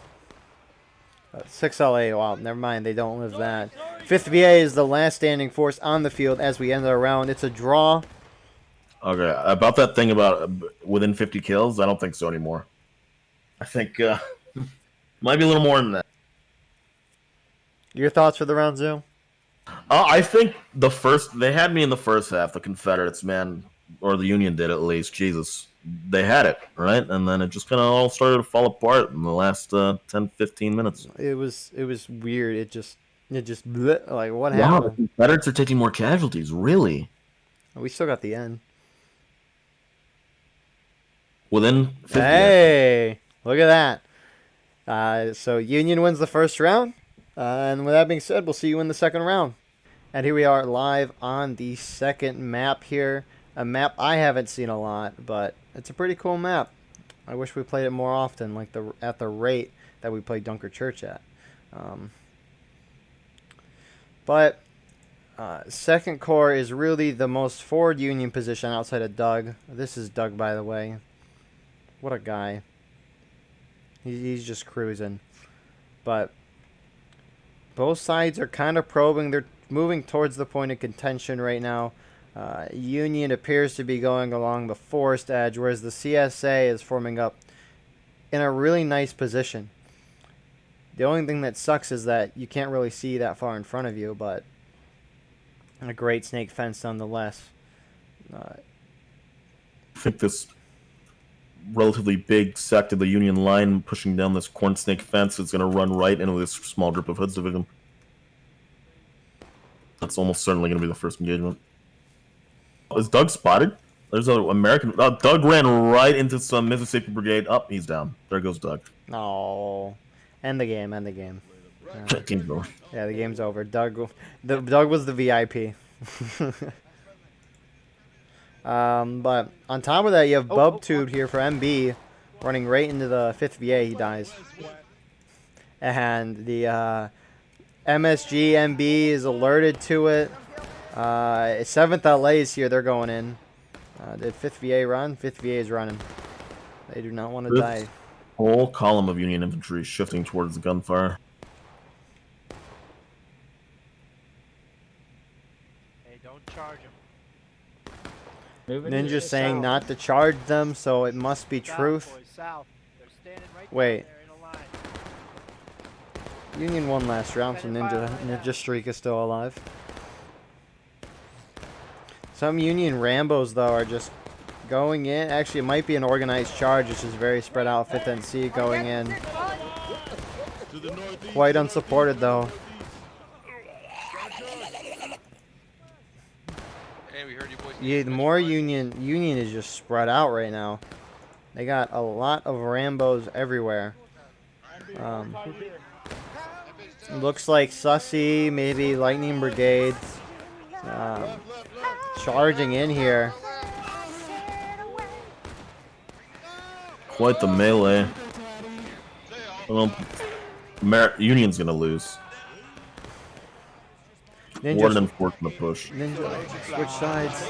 6 LA, wow, never mind, they don't live that. 5th VA is the last standing force on the field as we end our round. It's a draw. Okay, about that thing about within 50 kills, I don't think so anymore. I think might be a little more than that. Your thoughts for the round, Zoo? I think they had me in the first half, the Confederates, man, or the Union did at least. Jesus, they had it, right? And then it just kind of all started to fall apart in the last 10, 15 minutes. It was weird. It just bleh, like what Wow, the happened? Confederates are taking more casualties, really? We still got the end. Within 50. Hey, look at that. So Union wins the first round. And with that being said, we'll see you in the second round. And here we are live on the second map here. A map I haven't seen a lot, but it's a pretty cool map. I wish we played it more often, like at the rate that we played Dunker Church at. But second corps is really the most forward Union position outside of Doug. This is Doug, by the way. What a guy. He's just cruising. But both sides are kind of probing. They're moving towards the point of contention right now. Union appears to be going along the forest edge, whereas the CSA is forming up in a really nice position. The only thing that sucks is that you can't really see that far in front of you, but a great snake fence nonetheless. I think this relatively big sect of the Union line pushing down this corn snake fence is going to run right into this small group of Hoods division. That's almost certainly going to be the first engagement. Is Doug spotted? There's an American. Doug ran right into some Mississippi Brigade. Up, he's down. There goes Doug. Oh, end the game. End the game. Game's over. Yeah, the game's over. Doug was the VIP. But on top of that, you have BubTube here for MB running right into the 5th VA. He dies. And the MSG MB is alerted to it. 7th LA is here. They're going in. Did 5th VA run? 5th VA is running. They do not want to die. Whole column of Union infantry is shifting towards the gunfire. Hey, don't charge him. Ninja saying not to charge them, so it must be truth. South. They're standing right Wait. there in a line. Union won last round, so Ninja Streak is still alive. Some Union Rambos, though, are just going in. Actually, it might be an organized charge, which is very spread out. 5th NC going in. Quite unsupported, though. Hey, we heard you boys. Yeah, the more Union is just spread out right now. They got a lot of Rambos everywhere. Looks like Sussy, maybe Lightning Brigade, charging in here. Quite the melee. Well, Union's gonna lose. What an unfortunate push. Ninja, switch sides.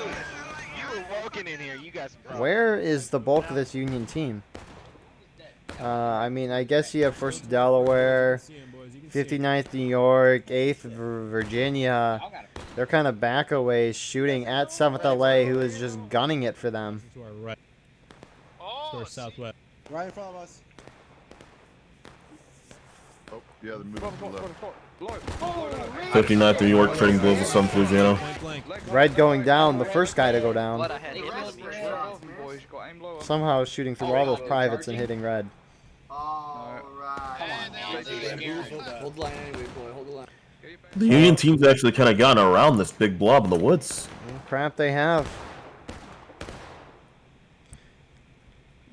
You were walking in here. You got some problems. Where is the bulk of this Union team? I mean, I guess you have 1st Delaware, 59th New York, 8th Virginia. They're kind of back away shooting at 7th LA, who is just gunning it for them. To our right. To our southwest. Right in front of us. Oh, yeah, they're moving to the left. 59th New York trading blows with South Louisiana. Point blank. Red going down, the first guy to go down. What I had hit him in the Somehow shooting through all those privates and hitting red. The Union team's actually kind of gotten around this big blob in the woods. Crap, they have.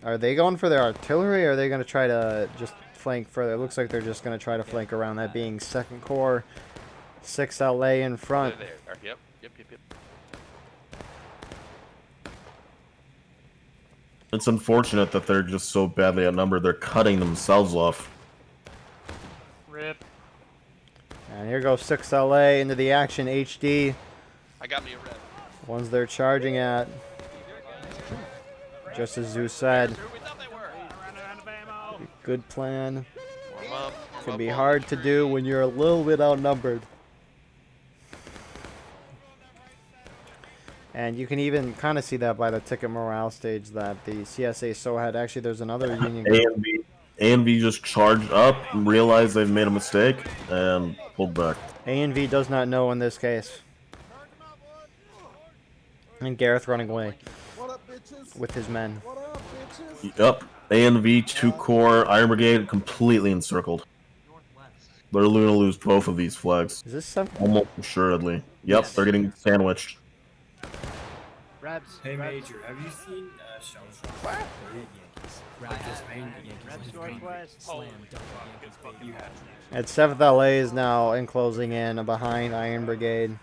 Are they going for their artillery, or are they going to try to just flank further? It looks like they're just going to try to flank around, that being 2nd Corps, 6 LA in front. There. Yep. It's unfortunate that they're just so badly outnumbered, they're cutting themselves off. Rip. And here goes 6 LA into the action, HD. I got me a red. Ones they're charging at. Just as Zeus said, Who we thought they were. good plan. Warm up. Can be hard to do when you're a little bit outnumbered. And you can even kind of see that by the ticket morale stage that the CSA so had. Actually, there's another Union group. A&V just charged up, realized they've made a mistake, and pulled back. A&V does not know in this case. And Gareth running away with his men. Yep. A&V, 2-core, Iron Brigade completely encircled. They're going to lose both of these flags. Is this something? Almost assuredly. Yep, Yes. they're getting sandwiched. Rebs. Hey Rebs. Major, have you seen Shell Yankees? Like this main Yankees. Rebs Northwest. Slam dunk Yankees, baby. You have to. At 7th LA is now enclosing in behind Iron Brigade.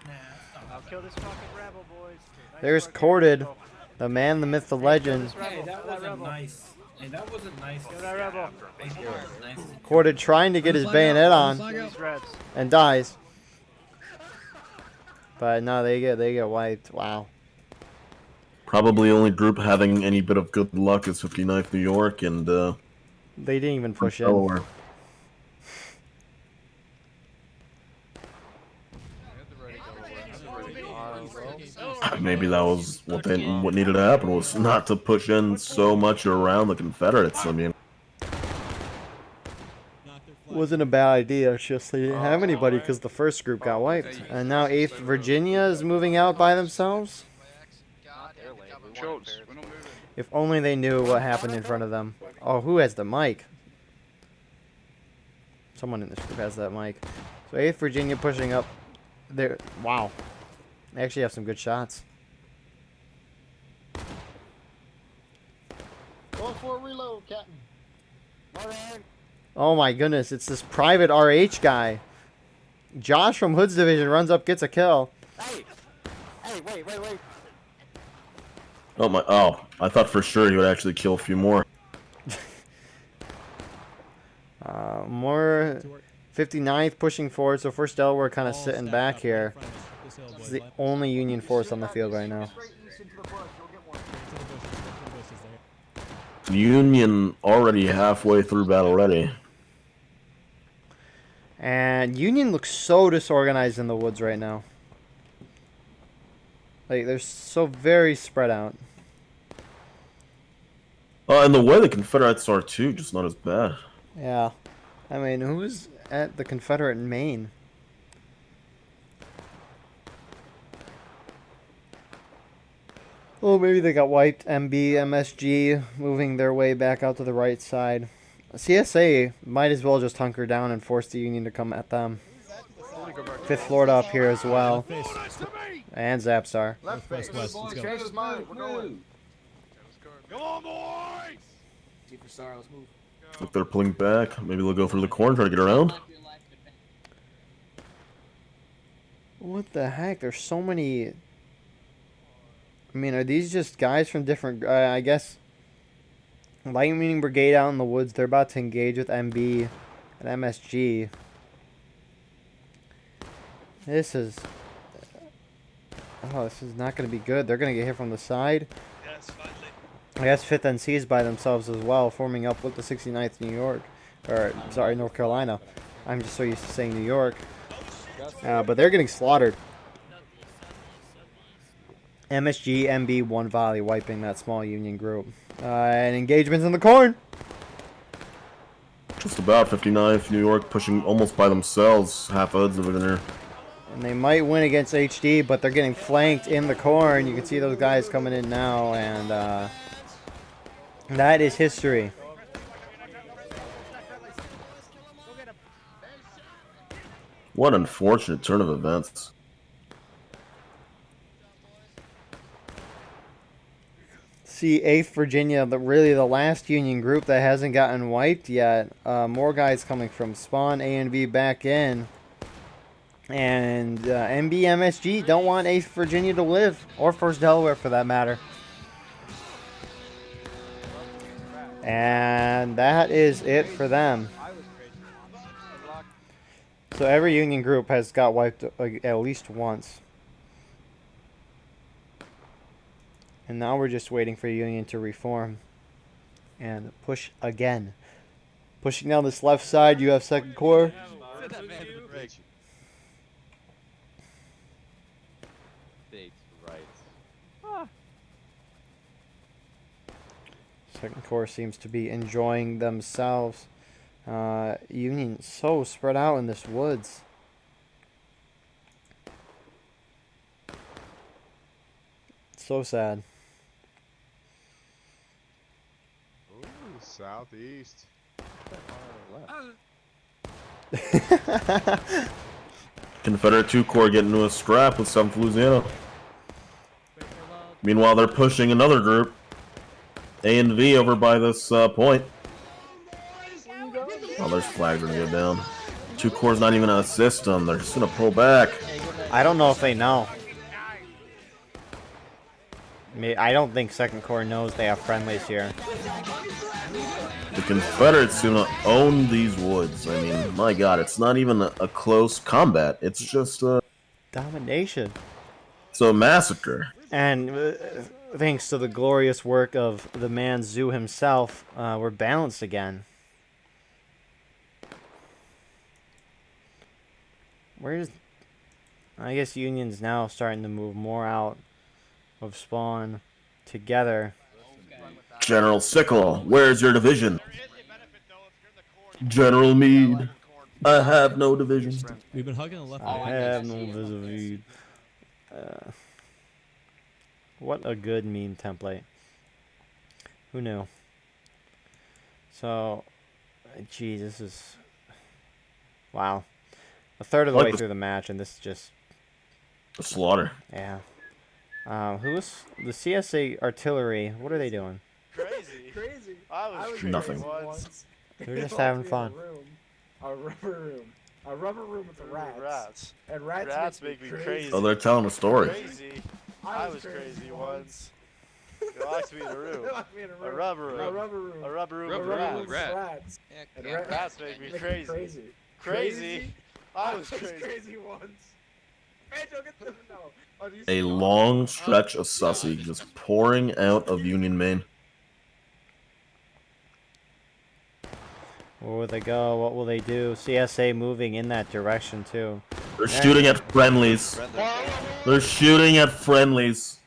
I'll kill this fucking rebel, boys. Nice There's work, Corded, rebel. the man, the myth, the legend. Hey, that wasn't nice. Hey, that wasn't nice. Kill that rebel. Nice. Corded trying to get his bayonet on These rebs. and dies. But no, they get wiped. Wow. Probably only group having any bit of good luck is 59th New York and They didn't even push in. Delaware. Maybe that was what needed to happen, was not to push in so much around the Confederates. I mean, Wasn't a bad idea. It's just they didn't have anybody because the first group got wiped. And now 8th Virginia is moving out by themselves. Schultz, we're not moving. If only they knew what happened in front of them. Oh, who has the mic? Someone in this group has that mic. So 8th Virginia pushing up. There. Wow. They actually have some good shots. Going for a reload, Captain. Oh my goodness, it's this private RH guy. Josh from Hood's division runs up, gets a kill. Hey, wait. oh my! Oh, I thought for sure he would actually kill a few more. More 59th pushing forward, so first Delaware kind of sitting back here. This is the only Union force on the field right now. Union already halfway through battle ready. And Union looks so disorganized in the woods right now. Like, they're so very spread out. And the way the Confederates are too, just not as bad. Yeah. I mean, who's at the Confederate main? Oh, maybe they got wiped. MB, MSG moving their way back out to the right side. CSA might as well just hunker down and force the Union to come at them. 5th Florida up here as well. And Zapstar. Left face. West, let's go. Change his mind. We're going. Come on, boys! Look, they're pulling back. Maybe they'll go through the corner, try to get around. What the heck? There's so many... I mean, are these just guys from different... I guess... Lightning Brigade out in the woods. They're about to engage with MB and MSG. This is... Oh, this is not going to be good. They're going to get hit from the side. Yes, finally. I guess 5th NC is by themselves as well, forming up with the 69th New York. Or, sorry, North Carolina. I'm just so used to saying New York. But they're getting slaughtered. MSG, MB, 1 volley, wiping that small Union group. And engagements in the corn. Just about 59th New York pushing almost by themselves. Half odds division here. And they might win against HD, but they're getting flanked in the corn. You can see those guys coming in now, and that is history. What an unfortunate turn of events. See, 8th Virginia, really the last Union group that hasn't gotten wiped yet. More guys coming from Spawn, A and B back in. And MB, MSG don't want 8th Virginia to live, or 1st Delaware for that matter. And that is it for them. So every Union group has got wiped at least once. And now we're just waiting for Union to reform and push again. Pushing down this left side, you have 2nd Corps. Second Corps seems to be enjoying themselves. Union so spread out in this woods. So sad. Ooh, southeast. Confederate 2 Corps getting into a scrap with 7th Louisiana. Meanwhile, they're pushing another group, A and V, over by this point. Oh, there's flags gonna go down. 2 Corps not even gonna assist them. They're just gonna pull back. I don't know if they know. I don't think Second Corps knows they have friendlies here. The Confederates gonna own these woods. I mean, my God, it's not even a close combat. It's just a Domination. It's a massacre. And thanks to the glorious work of the man Zoo himself, we're balanced again. Where's... I guess Union's now starting to move more out of spawn together. General Sickle, where's your division? General Meade, I have no divisions. We've been hugging the left. I have no division. What a good meme template. Who knew? So, gee, this is... Wow. A third of the way through the match, and this is just... A slaughter. Yeah. Who's... The CSA artillery, what are they doing? Crazy. I was Nothing. once. They're just having fun. A rubber room with the rats. And rats make me crazy. Oh, they're telling a story. Crazy. I was crazy once. They locked me in a room. A rubber room. A rubber room with rats. And rats make me crazy. Crazy? I was crazy once. A long stretch of sussy just pouring out of Union Main. Where will they go? What will they do? CSA moving in that direction, too. They're shooting at friendlies. They're shooting at friendlies.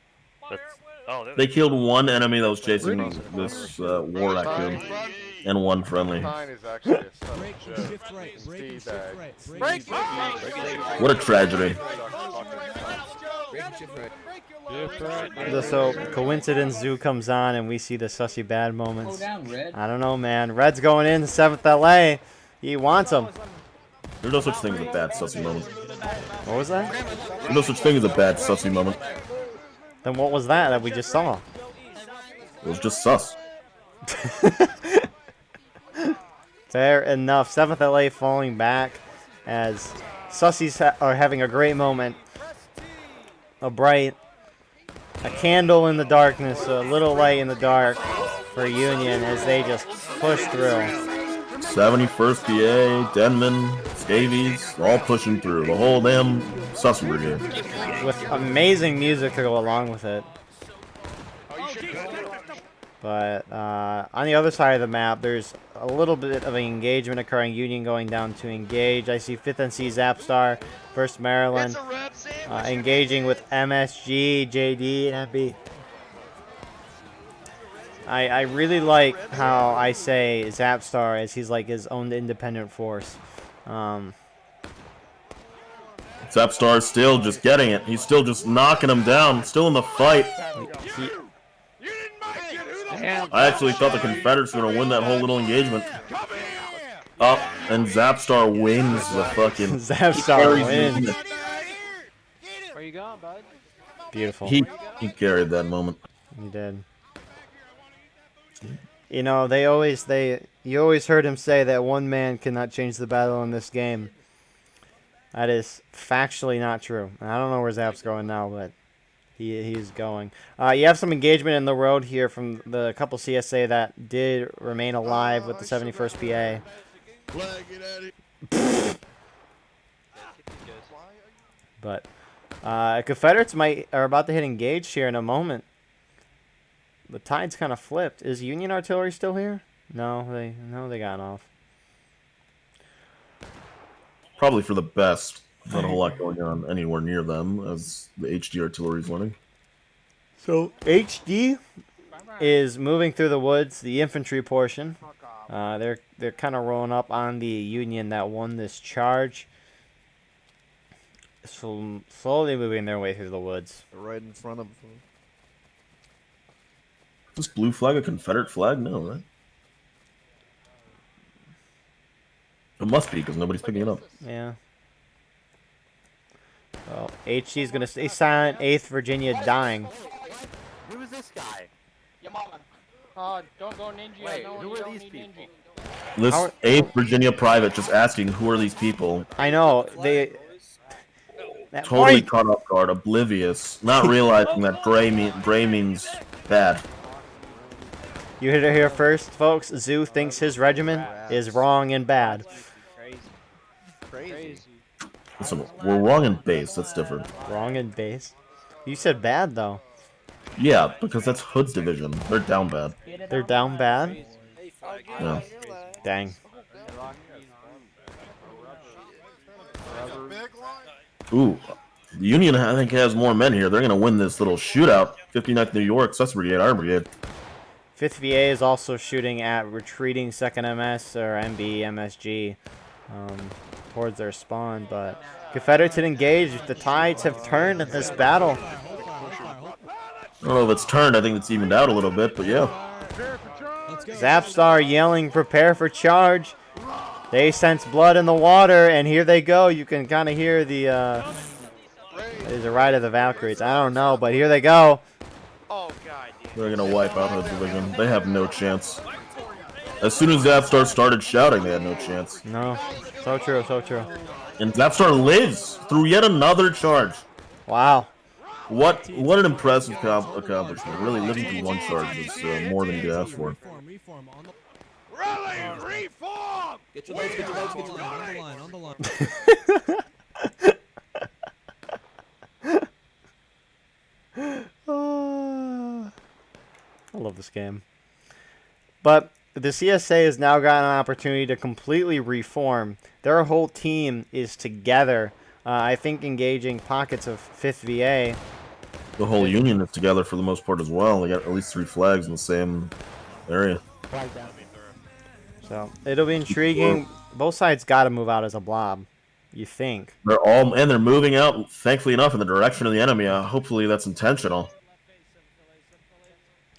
They killed one enemy that was chasing this war raccoon. And one friendly. What a tragedy. So, coincidence, Zoo comes on, and we see the sussy bad moments. I don't know, man. Red's going in, 7th LA. He wants them. There's no such thing as a bad sussy moment. What was that? There's no such thing as a bad sussy moment. Then what was that we just saw? It was just sus. Fair enough. 7th LA falling back as Sussies are having a great moment. A candle in the darkness, a little light in the dark for Union as they just push through. 71st PA, Denman, Scabies, all pushing through. The whole damn Sussy Brigade. With amazing music to go along with it. But on the other side of the map, there's a little bit of an engagement occurring. Union going down to engage. I see 5th NC Zapstar, 1st Maryland, engaging with MSG, JD, and FB. I really like how I say Zapstar as he's like his own independent force. Zapstar still just getting it. He's still just knocking him down. Still in the fight. I actually thought the Confederates were going to win that whole little engagement. Up, and Zapstar wins the fucking... Zapstar wins. Where you going, bud? Beautiful. He carried that moment. He did. You know, you always heard him say that one man cannot change the battle in this game. That is factually not true. And I don't know where Zap's going now, but he's going. You have some engagement in the road here from the couple CSA that did remain alive with the 71st PA. But Confederates are about to hit engaged here in a moment. The tide's kind of flipped. Is Union artillery still here? No, they got off. Probably for the best. Not a whole lot going on anywhere near them as the HD artillery is winning. So HD is moving through the woods, the infantry portion. They're kind of rolling up on the Union that won this charge. So slowly moving their way through the woods. Right in front of them. Is this blue flag a Confederate flag? No, right? It must be because nobody's picking it up. Yeah. Well, HC is going to stay silent. 8th Virginia dying. Who is this guy? Your mama. Don't go ninja. Wait, no, who you are don't these need people? This How- 8th Virginia private just asking, who are these people? I know. They... That Totally point- caught off guard, oblivious, not realizing that gray means bad. You heard it here first, folks. Zoo thinks his regiment is wrong and bad. Crazy. Listen, we're wrong in base. That's different. Wrong and base. You said bad, though. Yeah, because that's Hood's division. They're down bad. They're down bad? Yeah. Dang. Ooh, the Union, I think, has more men here. They're going to win this little shootout. 59th New York, Sus Brigade, Iron Brigade. 5th VA is also shooting at retreating 2nd MS or MB, MSG towards their spawn, but Confederates had engaged. The tides have turned in this battle. I don't know if it's turned. I think it's evened out a little bit, but yeah. Zapstar yelling, prepare for charge. They sense blood in the water, and here they go. You can kind of hear the, there's a ride of the Valkyries. I don't know, but here they go. Oh god. They're going to wipe out Hood's division. They have no chance. As soon as Zapstar started shouting, they had no chance. No. So true, so true. And Zapstar lives through yet another charge. Wow. What an impressive accomplishment. Really, living through one charge is more than you could ask for. Really? Reform! Get your legs, get your legs, get your legs. On the line. I love this game. But the CSA has now got an opportunity to completely reform. Their whole team is together. I think engaging pockets of 5th VA. The whole Union is together for the most part as well. They got at least 3 flags in the same area. So it'll be intriguing. Both sides got to move out as a blob. You think? They're moving out, thankfully enough, in the direction of the enemy. Hopefully that's intentional.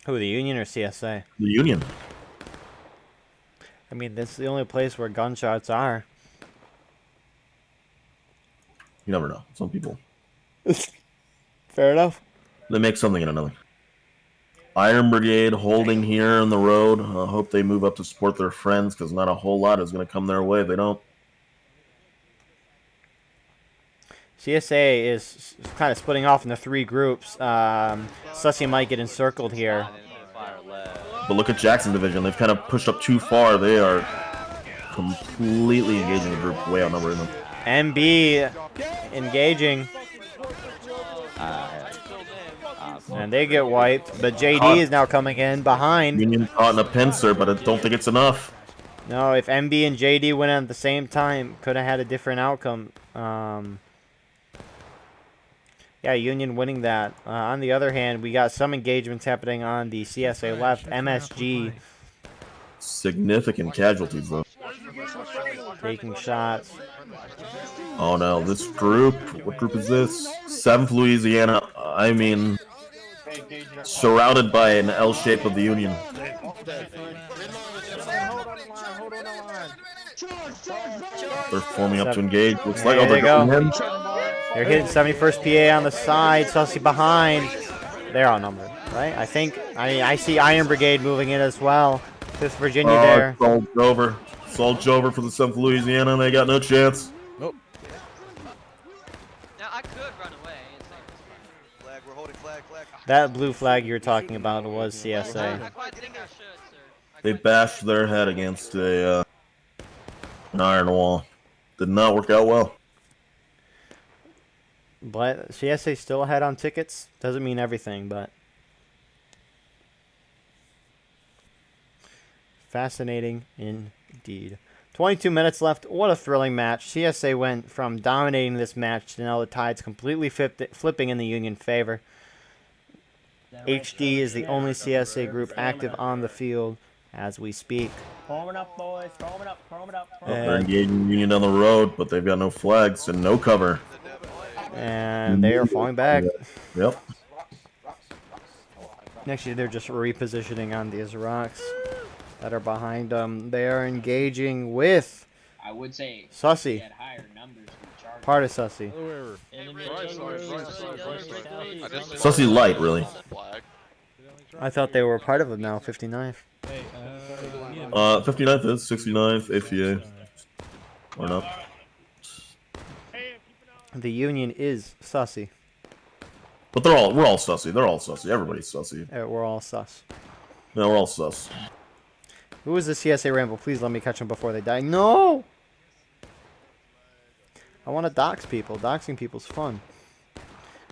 Who, the Union or CSA? The Union. I mean, this is the only place where gunshots are. You never know. Some people, Fair enough. they make something out of nothing. Iron Brigade holding here on the road. Hope they move up to support their friends, because not a whole lot is going to come their way if they don't. CSA is kind of splitting off into 3 groups. Sussy might get encircled here. But look at Jackson Division. They've kind of pushed up too far. They are completely engaging the group, way outnumbering them. MB engaging. And they get wiped. But JD is now coming in behind. Union caught in a pincer, but I don't think it's enough. No, if MB and JD went at the same time, could have had a different outcome. Yeah, Union winning that. On the other hand, we got some engagements happening on the CSA left. MSG Significant casualties, though. taking shots. Oh no, this group. What group is this? 7th Louisiana. I mean, surrounded by an L shape of the Union. They're forming up to engage. Looks like There they go. him. They're hitting 71st PA on the side. Sussy behind. They're outnumbered, right? I think. I see Iron Brigade moving in as well. 5th Virginia there. Soldier over for the 7th Louisiana. They got no chance. Now I could run away. Flag, we're holding flag. That blue flag you were talking about was CSA. I quite think I should, sir. They bashed their head against an iron wall. Did not work out well. But CSA still ahead on tickets. Doesn't mean everything, but fascinating indeed. 22 minutes left. What a thrilling match. CSA went from dominating this match to now the tide's completely flipping in the Union favor. HD is the only CSA group active on the field as we speak. Forming up, boys. Forming up. They're engaging Union on the road, but they've got no flags and no cover. And they are falling back. Yep. Actually, they're just repositioning on these rocks that are behind them. They are engaging with I would say Sussy. had higher numbers than Chargers. Part of Sussy. Sussy light, really. I thought they were part of them now, 59th. 59th is 69th, AFA. Or not. The Union is Sussy. But we're all sussy. They're all sussy. Everybody's sussy. We're all sus. No, we're all sus. Who is the CSA Rambo? Please let me catch them before they die. No! I want to dox people. Doxing people's fun.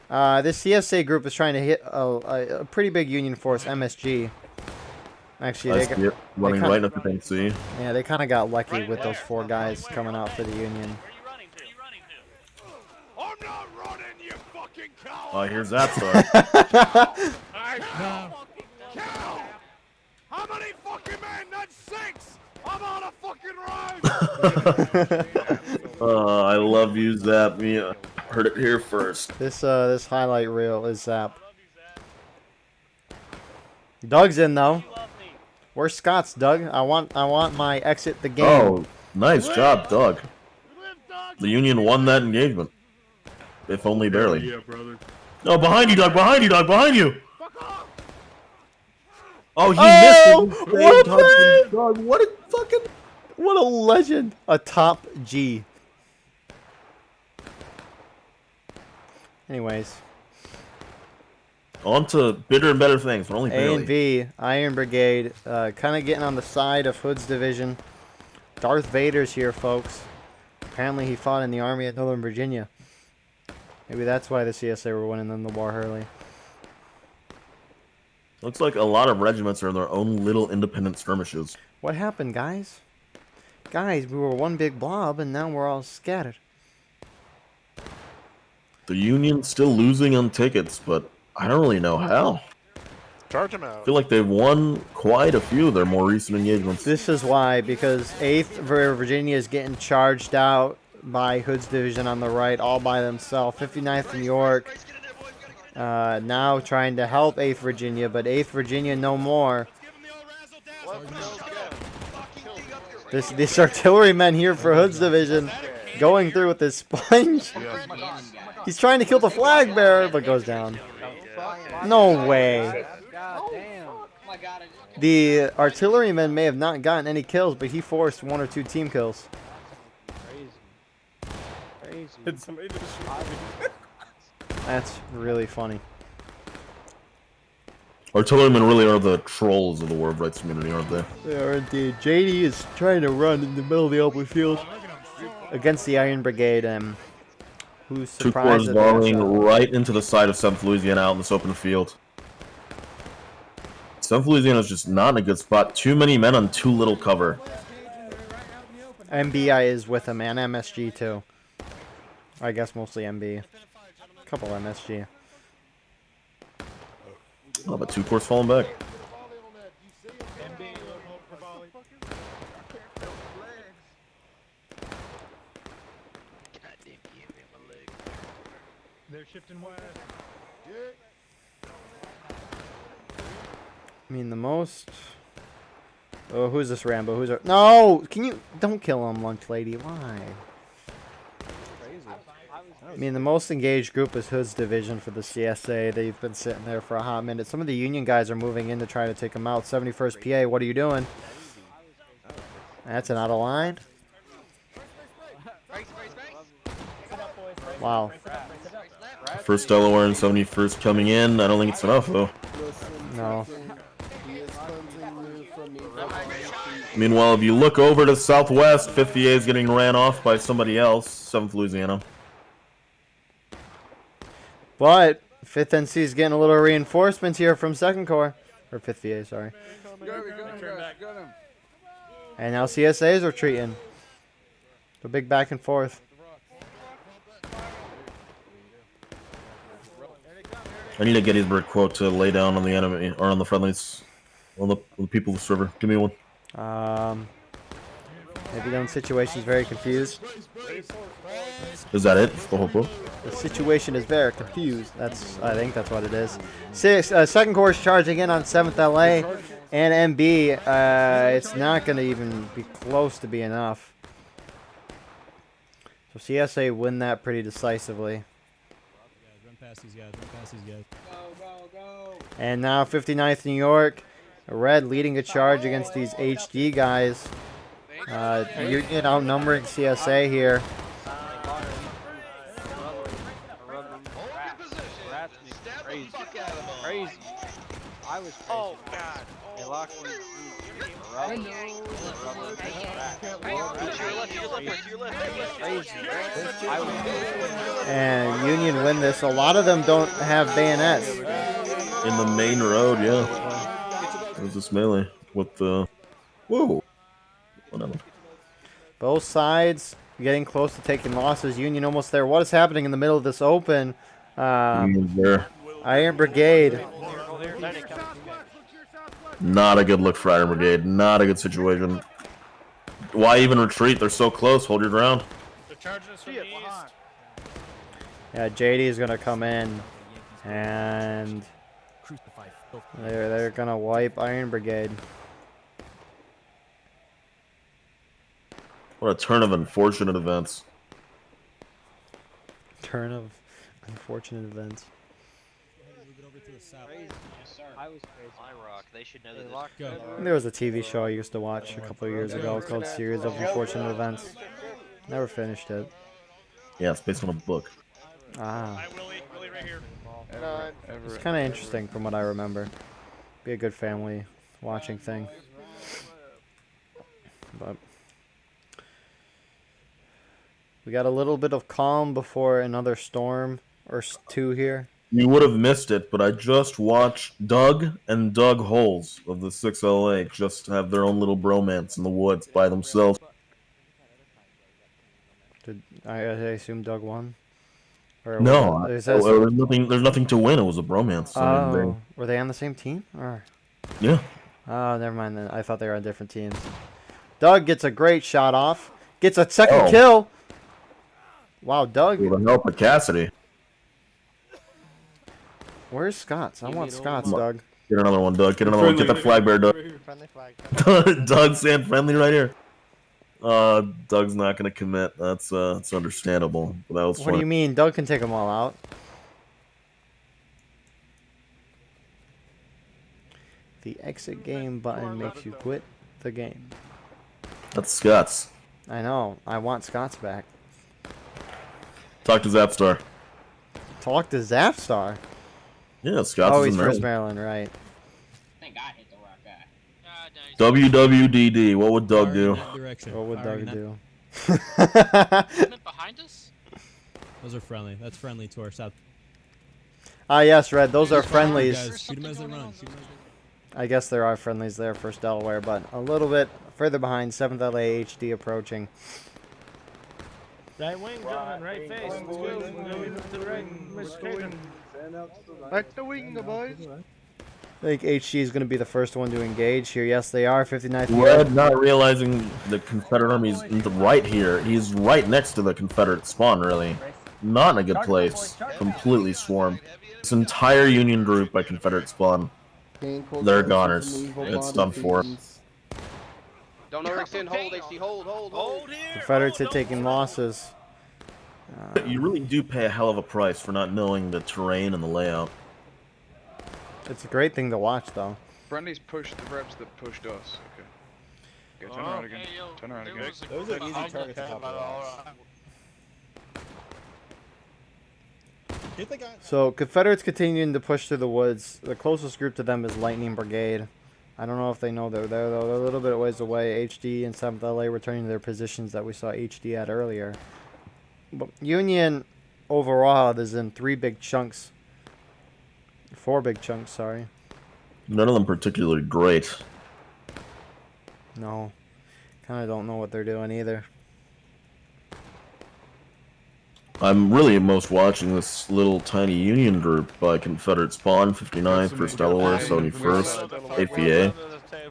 This CSA group is trying to hit a pretty big Union force, MSG. Actually, they running right up the thing, see? Yeah, they kind of got lucky with those 4 guys coming out for the Union. I'm not running, you fucking coward! Oh, here's that story. How many fucking men? That's 6! I'm on a fucking road! I love you, Zap. Me, heard it here first. This highlight reel is Zap. Doug's in though. Where's Scott's, Doug? I want my exit the game. Oh, nice job, Doug. The Union won that engagement. If only barely. Yeah, brother. No, behind you, Doug! Behind you, Doug! Behind you! Oh, he missed it! What a play! Doug, What a legend! A top G. Anyways. On to bigger and better things. We're only A barely. and B, Iron Brigade, kind of getting on the side of Hood's division. Darth Vader's here, folks. Apparently he fought in the Army of Northern Virginia. Maybe that's why the CSA were winning them the war early. Looks like a lot of regiments are in their own little independent skirmishes. What happened, guys? Guys, we were one big blob, and now we're all scattered. The Union's still losing on tickets, but I don't really know how. Charge him I out. feel like they've won quite a few of their more recent engagements. This is why, because 8th Virginia is getting charged out by Hood's division on the right all by themselves. 59th New York now trying to help 8th Virginia, but 8th Virginia no more. This artilleryman here for Hood's division going through with this sponge. He's trying to kill the flag bearer, but goes down. No way. The artilleryman may have not gotten any kills, but he forced 1 or 2 team kills. That's really funny. Artillerymen really are the trolls of the war of rights community, aren't they? They are indeed. JD is trying to run in the middle of the open field against the Iron Brigade, who's 2 corps surprised at the volleying matchup. right into the side of 7th Louisiana out in this open field. 7th Louisiana is just not in a good spot. Too many men on too little cover. MBI is with him, and MSG too. I guess mostly MB. Couple MSG. Oh, but 2 corps falling back. They're shifting west. I mean, the most... Oh, who's this Rambo? Who's our... No! Can you... Don't kill him, lunch lady. Why? I mean, the most engaged group is Hood's division for the CSA. They've been sitting there for a hot minute. Some of the Union guys are moving in to try to take them out. 71st PA, what are you doing? That's an out of line. Wow. First Delaware and 71st coming in. I don't think it's enough, though. No. Meanwhile, if you look over to the southwest, 50A is getting ran off by somebody else. 7th Louisiana. But 5th NC is getting a little reinforcements here from 2nd Corps. Or 5th VA, sorry. And now CSA is retreating. The big back and forth. I need a Gettysburg quote to lay down on the enemy or on the friendlies, on the people of this river. Give me one. Maybe the situation is very confused. Is that it? The whole quote? The situation is very confused. I think that's what it is. Second course charging in on 7th LA and MB. It's not going to even be close to be enough. So CSA win that pretty decisively. Run past these guys. Run past these guys. Go. And now 59th New York. Red leading a charge against these HD guys. Union outnumbering CSA here. Crazy. I was crazy. Oh God. They locked me. And Union win this. A lot of them don't have bayonets. In the main road, yeah. There's this melee with the... Whoa. Whatever. Both sides getting close to taking losses. Union almost there. What is happening in the middle of this open? There. Iron Brigade. Not a good look for Iron Brigade. Not a good situation. Why even retreat? They're so close. Hold your ground. They're charging us from the east. Yeah, JD is going to come in. And they're going to wipe Iron Brigade. What a turn of unfortunate events. Turn of unfortunate events. I was crazy. Rock. They should know that. There was a TV show I used to watch a couple of years ago called Series of Unfortunate Events. Never finished it. Yeah, it's based on a book. Ah. Hi, Willie. Willie right here. It's kind of interesting from what I remember. Be a good family watching thing. But we got a little bit of calm before another storm or two here. You would have missed it, but I just watched Doug and Doug Holes of the 6LA just have their own little bromance in the woods by themselves. Did I assume Doug won? Or No, there's nothing to win. It was a bromance. I mean, were they on the same team? Or? Yeah. Oh, never mind then. I thought they were on different teams. Doug gets a great shot off. Gets a second kill. Wow, Doug. With the help of Cassidy. Where's Scott's? I want Scott's, Doug. Get another one, Doug. Get another one. Get that flag bearer, Doug. Friendly flag. Doug saying friendly right here. Doug's not going to commit. That's understandable. But that was What do you mean? Doug can take them all out. The exit game button makes you quit the game. That's Scott's. I know. I want Scott's back. Talk to Zapstar. Talk to Zapstar. Yeah, Scott's Oh, is he's in first Maryland. Maryland, right. I think I hit the rock guy. WWDD. What would Doug do? What would Doug do? Behind us? Those are friendly. That's friendly to our south. Ah, yes, Red. Those are friendlies. Guys, shoot 'em as they run. I guess there are friendlies there, First Delaware, but a little bit further behind. 7th LA HD approaching. Right wing, gentlemen. Right face. Let's go. We'll go even to the right. Mr. Back the wing, boys. I think HG is going to be the first one to engage here. Yes, they are. 59th. Red not realizing the Confederate Army's right here. He's right next to the Confederate spawn, really. Not in a good place. Completely swarmed. This entire Union group by Confederate spawn. They're goners. It's done for. Don't overextend. Hold, HC. Hold here. Confederates are taking losses. You really do pay a hell of a price for not knowing the terrain and the layout. It's a great thing to watch, though. Friendly's pushed the reps that pushed us. Okay. Okay, turn around again. Turn around again. Those are easy targets to pop off. So, Confederates continuing to push through the woods. The closest group to them is Lightning Brigade. I don't know if they know they're there, though. They're a little bit ways away. HD and 7th LA returning to their positions that we saw HD at earlier. But Union overall is in 4 big chunks, sorry. None of them particularly great. No. Kind of don't know what they're doing either. I'm really most watching this little tiny Union group by Confederate Spawn, 59th, 1st Delaware, 71st, APA.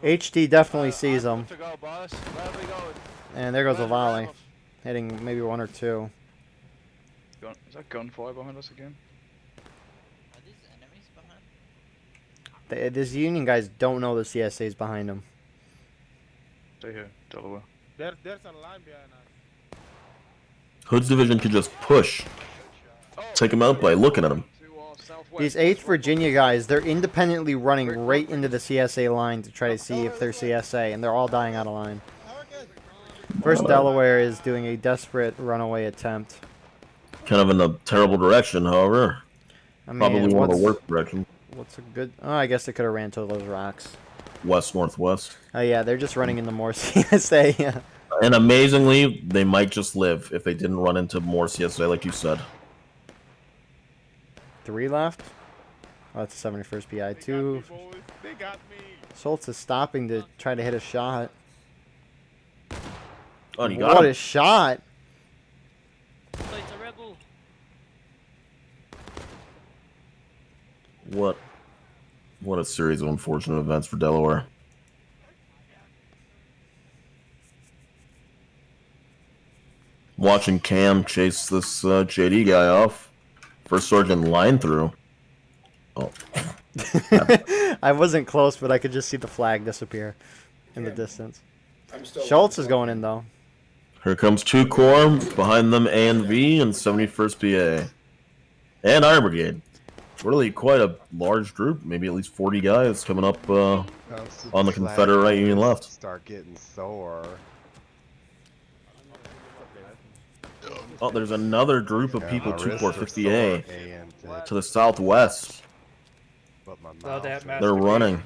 HD definitely sees them. And there goes a volley. Hitting maybe one or two. Is that gunfire behind us again? Are these enemies behind? These Union guys don't know the CSA's behind them. Stay here, Delaware. There's a line behind us. Hood's division could just push. Take them out by looking at them. These 8th Virginia guys, they're independently running right into the CSA line to try to see if they're CSA, and they're all dying out of line. 1st Delaware is doing a desperate runaway attempt. Kind of in a terrible direction, however. I mean, Probably one of the worst directions. What's a good... Oh, I guess they could have ran to those rocks. West-northwest. Oh, yeah, they're just running into more CSA, yeah. And amazingly, they might just live if they didn't run into more CSA, like you said. 3 left. Oh, that's a 71st PI. 2. They got me. Schultz is stopping to try to hit a shot. Oh, you got what him. a shot! It's a rebel. What a series of unfortunate events for Delaware. Watching Cam chase this JD guy off. First sergeant line through. Oh. I wasn't close, but I could just see the flag disappear in the distance. Schultz is going in, though. Here comes 2 Corps, behind them A and V and 71st PA. And Iron Brigade. Really quite a large group, maybe at least 40 guys coming up on the Confederate right Union left. Start getting sore. Oh, there's another group of people, 2 Corps 50A, to the southwest. They're running.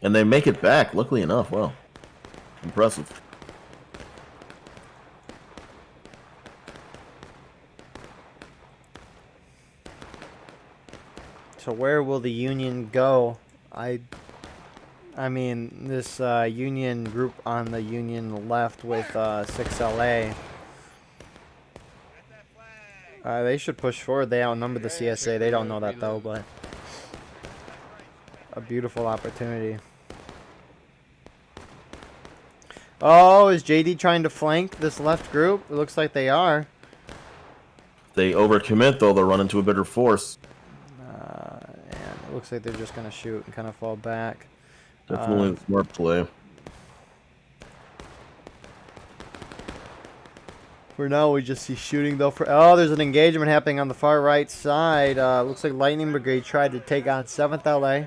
And they make it back, luckily enough. Wow. Impressive. So where will the Union go? I mean, this Union group on the Union left with 6LA. They should push forward. They outnumber the CSA. They don't know that, though, but a beautiful opportunity. Oh, is JD trying to flank this left group? It looks like they are. They overcommit, though. They'll run into a bigger force. And it looks like they're just going to shoot and kind of fall back. Definitely a smart play. For now, we just see shooting, though. Oh, there's an engagement happening on the far right side. Looks like Lightning Brigade tried to take on 7th LA.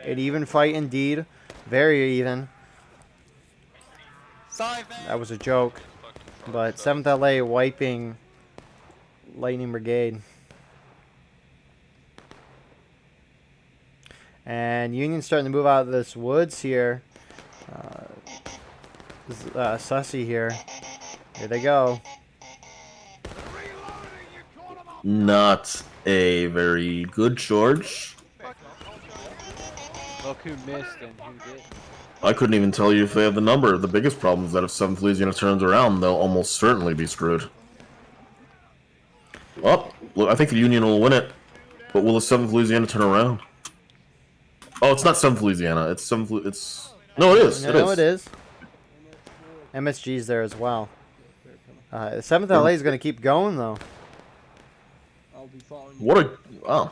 An even fight indeed. Very even. That was a joke. But 7th LA wiping Lightning Brigade. And Union's starting to move out of this woods here. Sussy here. Here they go. Not a very good charge. Look who missed and who did. I couldn't even tell you if they have the number. The biggest problem is that if 7th Louisiana turns around, they'll almost certainly be screwed. Well, look, I think the Union will win it. But will the 7th Louisiana turn around? Oh, it's not 7th Louisiana. It's 7th... It's... No, it is. No, it is. MSG's there as well. 7th LA is going to keep going, though. What a... Wow.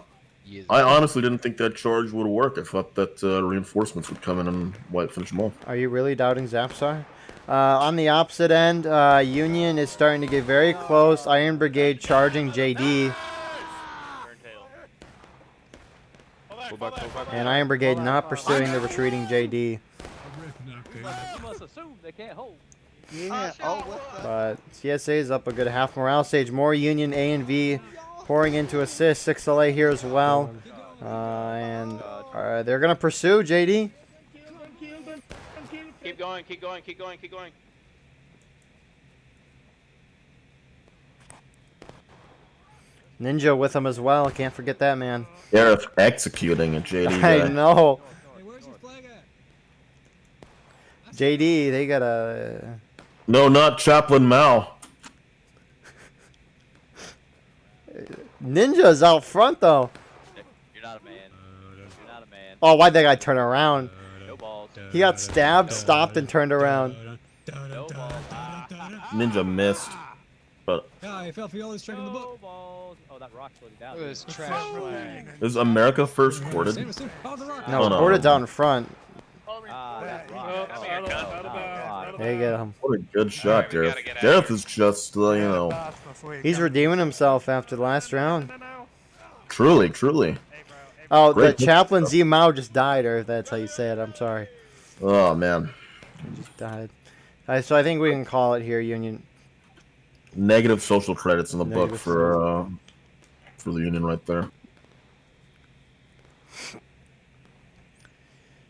I honestly didn't think that charge would work. I thought that reinforcements would come in and finish them off. Are you really doubting Zapsar? On the opposite end, Union is starting to get very close. Iron Brigade charging JD. And Iron Brigade not pursuing the retreating JD. But CSA is up a good half morale stage. More Union A and V pouring into assist. 6LA here as well. And they're going to pursue JD. Keep going, keep going, keep going, keep going. Ninja with him as well. Can't forget that man. They're executing a JD guy. I know. JD, they got a... No, not Chaplain Mao. Ninja's out front, though. You're not a man. You're not a man. Oh, why'd that guy turn around? No balls. He got stabbed, stopped, and turned around. No balls. Ninja missed. But Yeah, I fell for you always checking the No book. balls. Oh, that rock slowed you down. Look at this trash flag. is America first courted? Oh, the rock. No, Oh, no. Porta's out in front. Ah, that rock. Oh, Oh, out of bounds, oh, out of bounds. There you get him. What a good shot, we Gareth. gotta get out Gareth of is just, you know, He's redeeming himself after the last round. truly, truly. Oh, the Great. chaplain Z Mao just died, or if that's how you say it. I'm sorry. Oh man, He just died. So I think we can call it here, Union. negative social credits in the book Negative for the Union right there.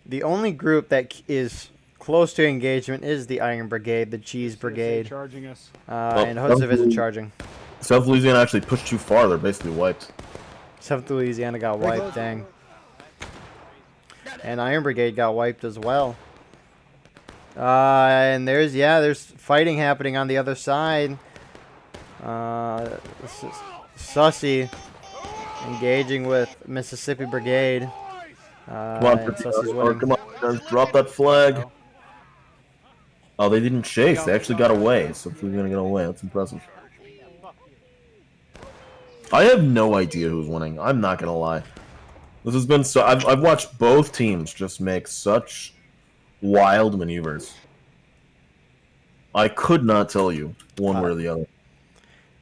The only group that is close to engagement is the Iron Brigade, the Cheese Brigade, Charging us. and Hudson isn't charging. South Louisiana actually pushed too far. They're basically wiped. 7th Louisiana got wiped, dang. And Iron Brigade got wiped as well. And there's fighting happening on the other side. Sussy engaging with Mississippi Brigade. Come on, and Sussy's winning. come on, guys, drop that flag. Oh, they didn't chase. They actually got away. So if we're gonna get away, that's impressive. I have no idea who's winning. I'm not gonna lie. This has been so. I've watched both teams just make such wild maneuvers. I could not tell you one way or the other.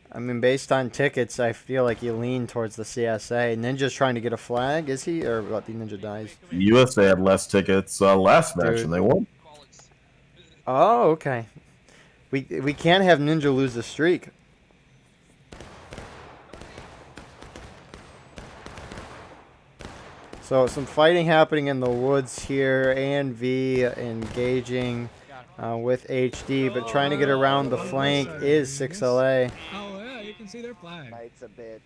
I mean, based on tickets, I feel like you lean towards the CSA. Ninja's trying to get a flag, is he? Or what? The Ninja dies. USA had less tickets last match, Dude. and they won. Oh, okay. We can't have Ninja lose the streak. So some fighting happening in the woods here. A and V engaging with HD, but trying to get around the flank is 6LA. Oh yeah, you can see their flag. It's a bitch.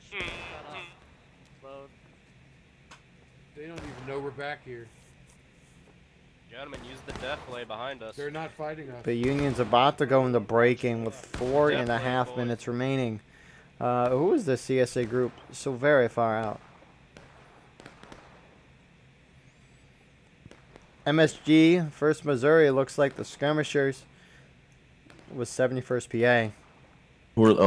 They don't even know we're back here. Gentlemen, use the death lay behind us. They're not fighting us. The Union's about to go into breaking with 4.5 minutes remaining. Who is the CSA group so very far out? MSG, 1st Missouri, looks like the skirmishers with 71st PA.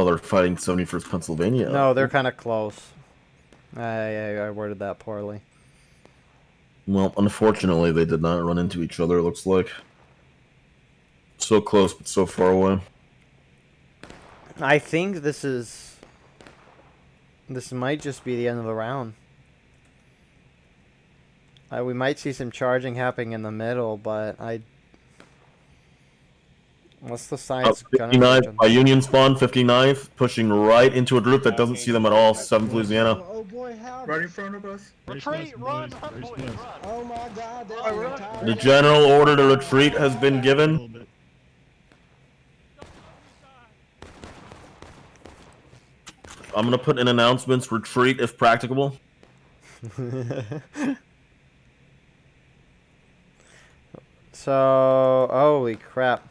They're fighting 71st Pennsylvania. No, they're kind of close. I worded that poorly. Well, unfortunately, they did not run into each other, it looks like. So close, but so far away. I think this might just be the end of the round. We might see some charging happening in the middle, but what's the science? 59th, by Union spawn, 59th, pushing right into a group that doesn't see them at all, 7th Louisiana. Oh boy, how? Right in front of us. Retreat, run, boys, run. Oh my God, The general order to retreat has been given. I'm going to put in announcements, retreat if practicable. So, holy crap.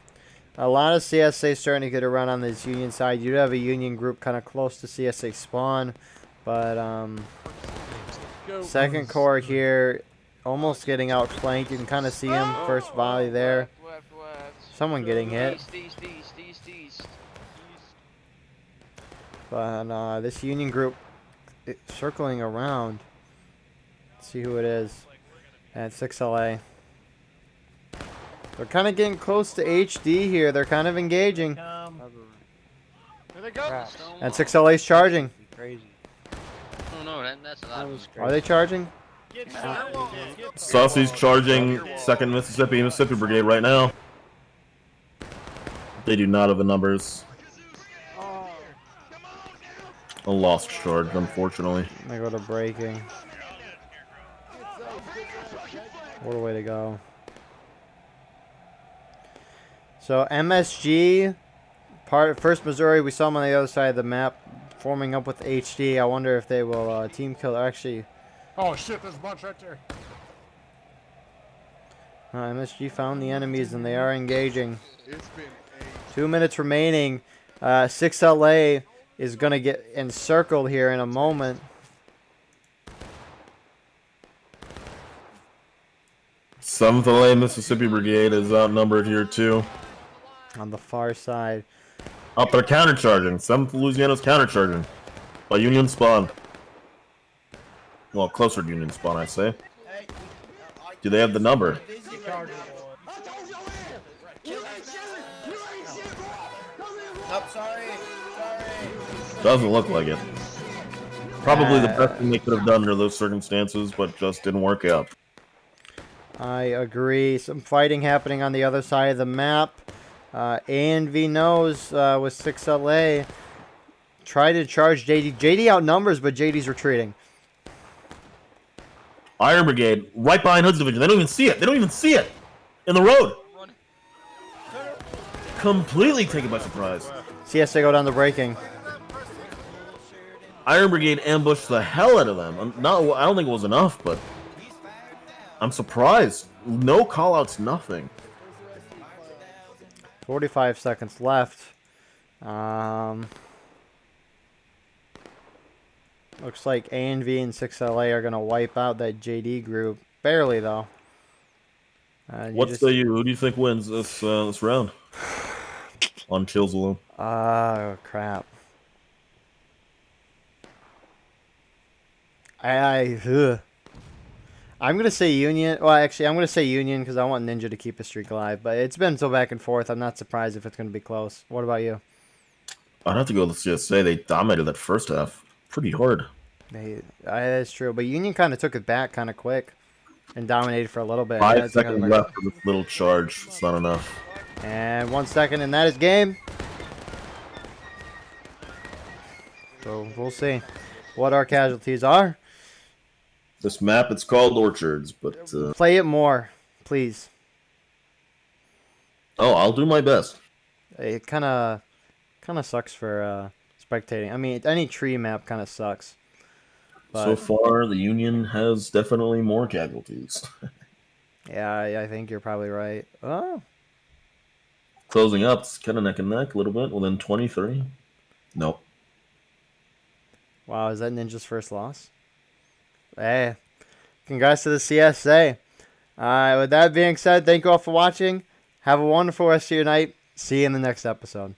A lot of CSA starting to get around on this Union side. You do have a Union group kind of close to CSA spawn, but 2nd Corps here almost getting outflanked. You can kind of see him first volley there. Someone getting hit. But this Union group circling around. Let's see who it is. At 6LA. They're kind of getting close to HD here. They're kind of engaging. Here they go. And 6LA's charging. Crazy. Oh no, that's a lot. Are they charging? Sussy's charging 2nd Mississippi Brigade right now. They do not have the numbers. A lost charge, unfortunately. They go to breaking. What a way to go. So MSG, 1st Missouri, we saw them on the other side of the map, forming up with HD. I wonder if they will team kill. Actually, Oh shit, there's a bunch right there. MSG found the enemies and they are engaging. It's been 2 minutes remaining. 6LA is going to get encircled here in a moment. Seventh LA Mississippi Brigade is outnumbered here too. On the far side. Up, they're countercharging. 7th Louisiana's countercharging. By Union Spawn. Well, closer to Union Spawn, I say. Do they have the number? Nope, sorry. Doesn't look like it. Probably the best thing they could have done under those circumstances, but just didn't work out. I agree. Some fighting happening on the other side of the map. A&V knows with 6LA. Try to charge JD. JD outnumbers, but JD's retreating. Iron Brigade, right behind Hood's division. They don't even see it. They don't even see it. In the road. Completely taken by surprise. CSA go down the braking. Iron Brigade ambushed the hell out of them. I don't think it was enough, but I'm surprised. No callouts, nothing. 45 seconds left. Looks like A&V and 6LA are going to wipe out that JD group. Barely, though. What say you? Who do you think wins this round? On kills alone. Oh, crap. I'm going to say Union. Well, actually, I'm going to say Union because I want Ninja to keep the streak alive. But it's been so back and forth. I'm not surprised if it's going to be close. What about you? I'd have to go with CSA. They dominated that first half pretty hard. That's true. But Union kind of took it back kind of quick and dominated for a little bit. 5 seconds left for this little charge. It's not enough. And 1 second, and that is game. So we'll see what our casualties are. This map, it's called Orchards, but play it more, please. Oh, I'll do my best. It kind of sucks for spectating. I mean, any tree map kind of sucks. But, so far, the Union has definitely more casualties. Yeah, I think you're probably right. Oh. Closing up, it's kind of neck and neck a little bit. Within 23. Nope. Wow, is that Ninja's first loss? Hey, congrats to the CSA. With that being said, thank you all for watching. Have a wonderful rest of your night. See you in the next episode.